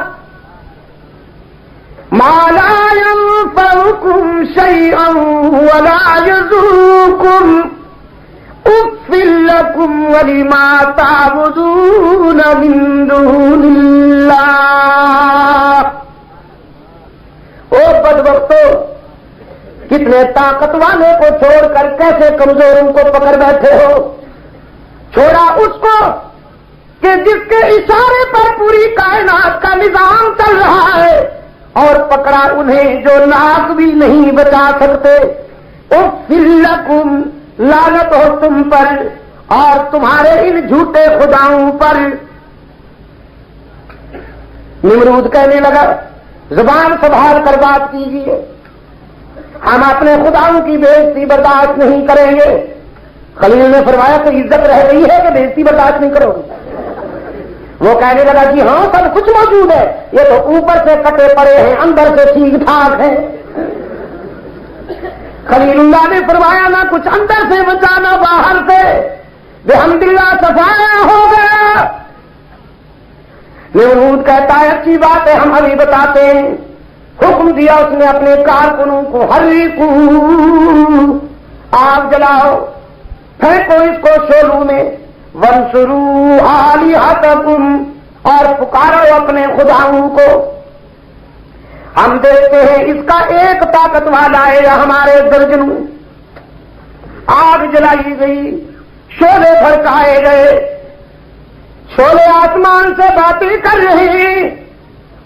مَا لَا يَنفَعُكُمْ شَيْئًا وَلَا يَضُرُّكُمْ أُفٍّ لَّكُمْ وَلِمَا تَعْبُدُونَ مِن دُونِ اللَّهِ۔ او بدبختو، کتنے طاقت والے کو چھوڑ کر کیسے کمزوروں کو پکڑ بیٹھے ہو؟ چھوڑا اس کو کہ جس کے اشارے پر پوری کائنات کا نظام چل رہا ہے، اور پکڑا انہیں جو ناک بھی نہیں بچا سکتے۔ اف لکم، لعنت ہو تم پر اور تمہارے ان جھوٹے خداؤں پر، نمرود کہنے لگا زبان سنبھال کر بات کیجیے، ہم اپنے خداؤں کی بےعزتی برداشت نہیں کریں گے۔ خلیل نے فرمایا کہ عزت رہ گئی ہے کہ بےعزتی برداشت نہیں کرو گے؟ وہ کہنے لگا جی ہاں سب کچھ موجود ہے، یہ تو اوپر سے کٹے پڑے ہیں اندر سے ٹھیک ٹھاک ہیں۔ خلیل اللہ نے فرمایا نہ کچھ اندر سے بچا نہ باہر سے، بحمداللہ صفایا ہو گیا۔ نمرود کہتا ہے اچھی بات ہے، ہم ابھی بتاتے ہیں۔ حکم دیا اس نے اپنے کارکنوں کو، حریقو آگ جلاؤ، پھینکو اس کو شعلوں میں، وانصروا آلہتکم اور پکارو اپنے خداؤں کو۔ ہم دیکھتے ہیں اس کا ایک طاقت والا ہے یا ہمارے درجنوں۔ آگ جلائی گئی، شعلے بھڑکائے گئے، شعلے آسمان سے باتیں کر رہے ہیں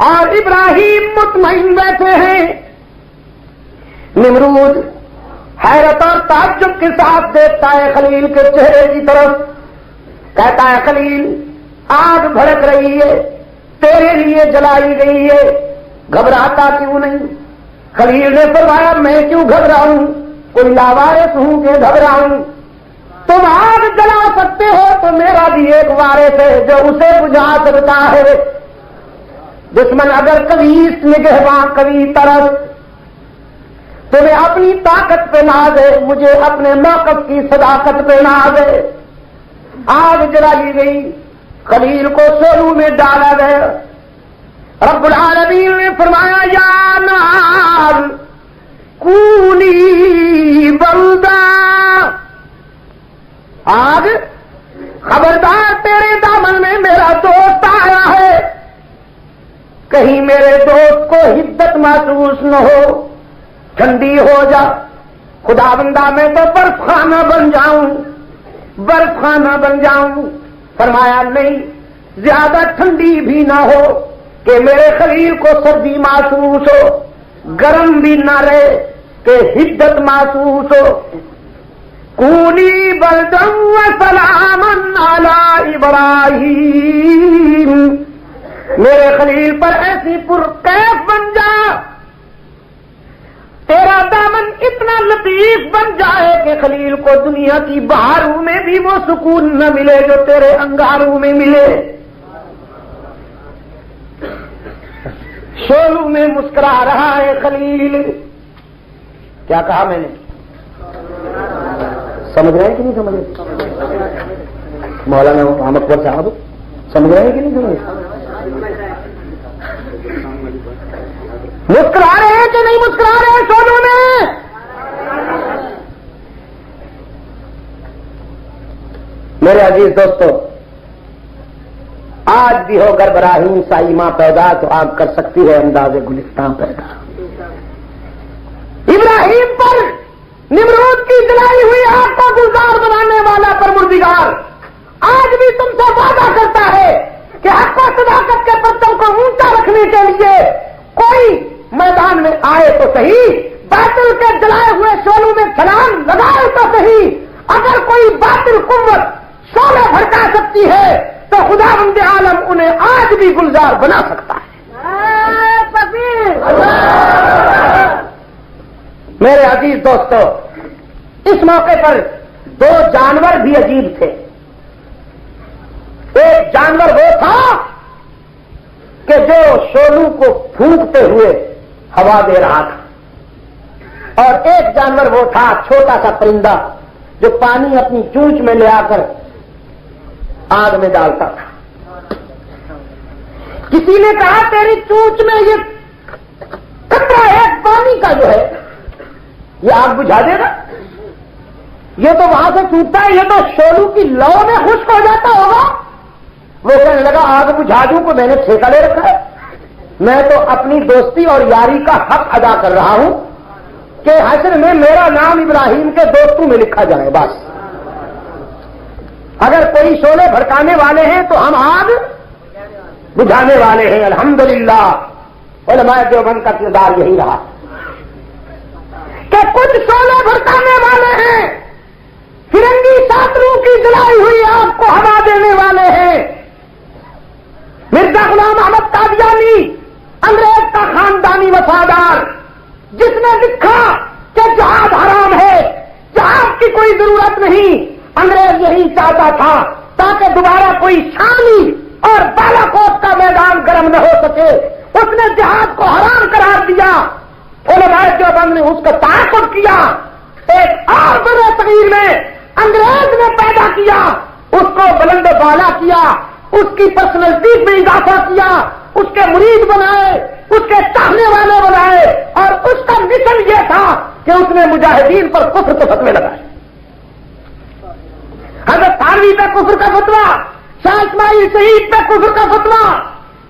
اور ابراہیم مطمئن بیٹھے ہیں۔ نمرود حیرت اور تعجب کے ساتھ دیکھتا ہے خلیل کے چہرے کی طرف، کہتا ہے خلیل آگ بھڑک رہی ہے، تیرے لیے جلائی گئی ہے، گھبراتا کیوں نہیں؟ خلیل نے فرمایا میں کیوں گھبراؤں، کوئی لاوارث ہوں کہ گھبراؤں؟ تم آگ جلا سکتے ہو تو میرا بھی ایک وارث ہے جو اسے بجھا سکتا ہے۔ دشمن اگر کبھی اس نگہباں کبھی طرف تمہیں اپنی طاقت پہ ناز ہے، مجھے اپنے موقف کی صداقت پہ ناز ہے۔ آگ جلائی گئی، خلیل کو شعلوں میں ڈالا گیا۔ رب العالمین نے فرمایا یا نار کونی بلدہ، آگ خبردار تیرے دامن میں میرا دوست آیا ہے، کہیں میرے دوست کو حدت محسوس نہ ہو، ٹھنڈی ہو جا۔ خدا بندہ میں تو برف خانہ بن جاؤں، برف خانہ بن جاؤں۔ فرمایا نہیں، زیادہ ٹھنڈی بھی نہ ہو کہ میرے خلیل کو سردی محسوس ہو، گرم بھی نہ رہے کہ حدت محسوس ہو۔ کونی بلدم وسلامن علی ابراہیم، میرے خلیل پر ایسی پرکیف بن جا، تیرا دامن اتنا لطیف بن جائے کہ خلیل کو دنیا کی بہاروں میں بھی وہ سکون نہ ملے جو تیرے انگاروں میں ملے۔ شعلوں میں مسکرا رہا ہے خلیل۔ کیا کہا میں نے؟ سمجھ رہے ہیں کہ نہیں سمجھ رہے؟ مولانا محمد اکبر صاحب سمجھ رہے ہیں کہ نہیں سمجھ رہے؟ مسکرا رہے ہیں کہ نہیں مسکرا رہے ہیں شعلوں میں؟ میرے عزیز دوستو، آج بھی ہو گر براہیم سائی ماں پیدا تو آگ کر سکتی ہے انداز گلستان پیدا۔ ابراہیم پر نمرود کی جلائی ہوئی آگ کو گلزار بنانے والا پروردگار آج بھی تم سے وعدہ کرتا ہے کہ حق و صداقت کے پرچم کو اونچا رکھنے کے لیے کوئی میدان میں آئے تو صحیح، باطل کے جلائے ہوئے شعلوں میں چھلانگ لگائے تو صحیح۔ اگر کوئی باطل قوت شعلے بھڑکا سکتی ہے تو خدا بند عالم انہیں آج بھی گلزار بنا سکتا ہے۔ میرے عزیز دوستو، اس موقع پر دو جانور بھی عجیب تھے۔ ایک جانور وہ تھا کہ جو شعلوں کو پھونکتے ہوئے ہوا دے رہا تھا، اور ایک جانور وہ تھا چھوٹا سا پرندہ جو پانی اپنی چونچ میں لے آ کر آگ میں ڈالتا تھا۔ کسی نے کہا تیری چونچ میں یہ قطرہ ایک پانی کا جو ہے یہ آگ بجھا دے گا؟ یہ تو وہاں سے ٹوٹتا ہے، یہ تو شعلوں کی لو میں خشک ہو جاتا ہوگا۔ وہ کہنے لگا آگ بجھا دوں کو میں نے ٹھیکہ لے رکھا ہے، میں تو اپنی دوستی اور یاری کا حق ادا کر رہا ہوں کہ حشر میں میرا نام ابراہیم کے دوستوں میں لکھا جائے۔ بس اگر کوئی شعلے بھڑکانے والے ہیں تو ہم آگ بجھانے والے ہیں۔ الحمدللہ علماء دیوبند کا کردار یہی رہا کہ کچھ شعلے بھڑکانے والے ہیں، فرنگی ساتروں کی جلائی ہوئی آگ کو ہوا دینے والے ہیں۔ مرزا غلام احمد قادیانی وفادار، جس نے لکھا کہ جہاد حرام ہے، جہاد کی کوئی ضرورت نہیں، انگریز یہی چاہتا تھا تاکہ دوبارہ کوئی شاملی اور بالا کوٹ کا میدان گرم نہ ہو سکے، اس نے جہاد کو حرام قرار دیا۔ علماء دیوبند نے اس کا تعاقب کیا، ایک اور بڑے تغیر میں انگریز نے پیدا کیا، اس کو بلند بالا کیا، اس کی پرسنالٹی میں اضافہ کیا، اس کے مرید بنائے، اس کے چاہنے والے بنائے، اور اس کا مشن یہ تھا کہ اس نے مجاہدین پر کفر کے فتوے لگائے۔ حضرت تھانوی پہ کفر کا فتوا، شاہ اسماعیل شہید پہ کفر کا فتوا،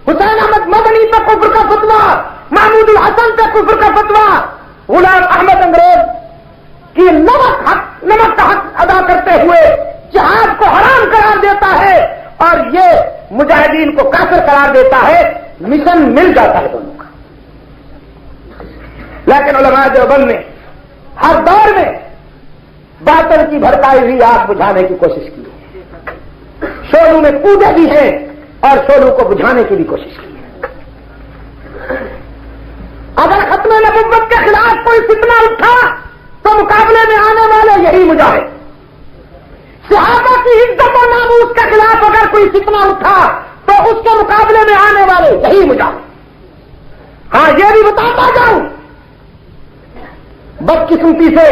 حسین احمد مدنی پہ کفر کا فتوا، محمود الحسن پہ کفر کا فتوا، غلام احمد انگریز کی نمک کا حق ادا کرتے ہوئے جہاد کو حرام قرار دیتا ہے اور یہ مجاہدین کو کافر قرار دیتا ہے، مشن مل جاتا ہے دونوں کا۔ لیکن علماء دیوبند نے ہر دور میں باطل کی بھڑکائی ہوئی آگ بجھانے کی کوشش کی ہے، شعلوں میں کودے بھی ہیں اور شعلوں کو بجھانے کی بھی کوشش کی ہے۔ اگر ختم نبوت کے خلاف کوئی فتنہ اٹھا تو مقابلے میں آنے والے یہی مجاہد، صحابہ کی عزت و ناموس کے خلاف اگر کوئی فتنہ اٹھا تو اس کے مقابلے میں آنے والے یہی مجاہد۔ ہاں یہ بھی بتاتا جاؤں، بدقسمتی سے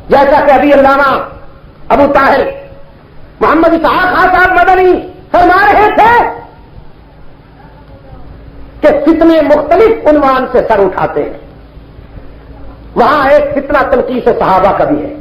جیسا کہ ابھی علامہ ابو طاہر محمد اسحاق خان صاحب مدنی فرما رہے تھے کہ فتنے مختلف عنوان سے سر اٹھاتے ہیں، وہاں ایک فتنہ تنقیص صحابہ کا بھی ہے۔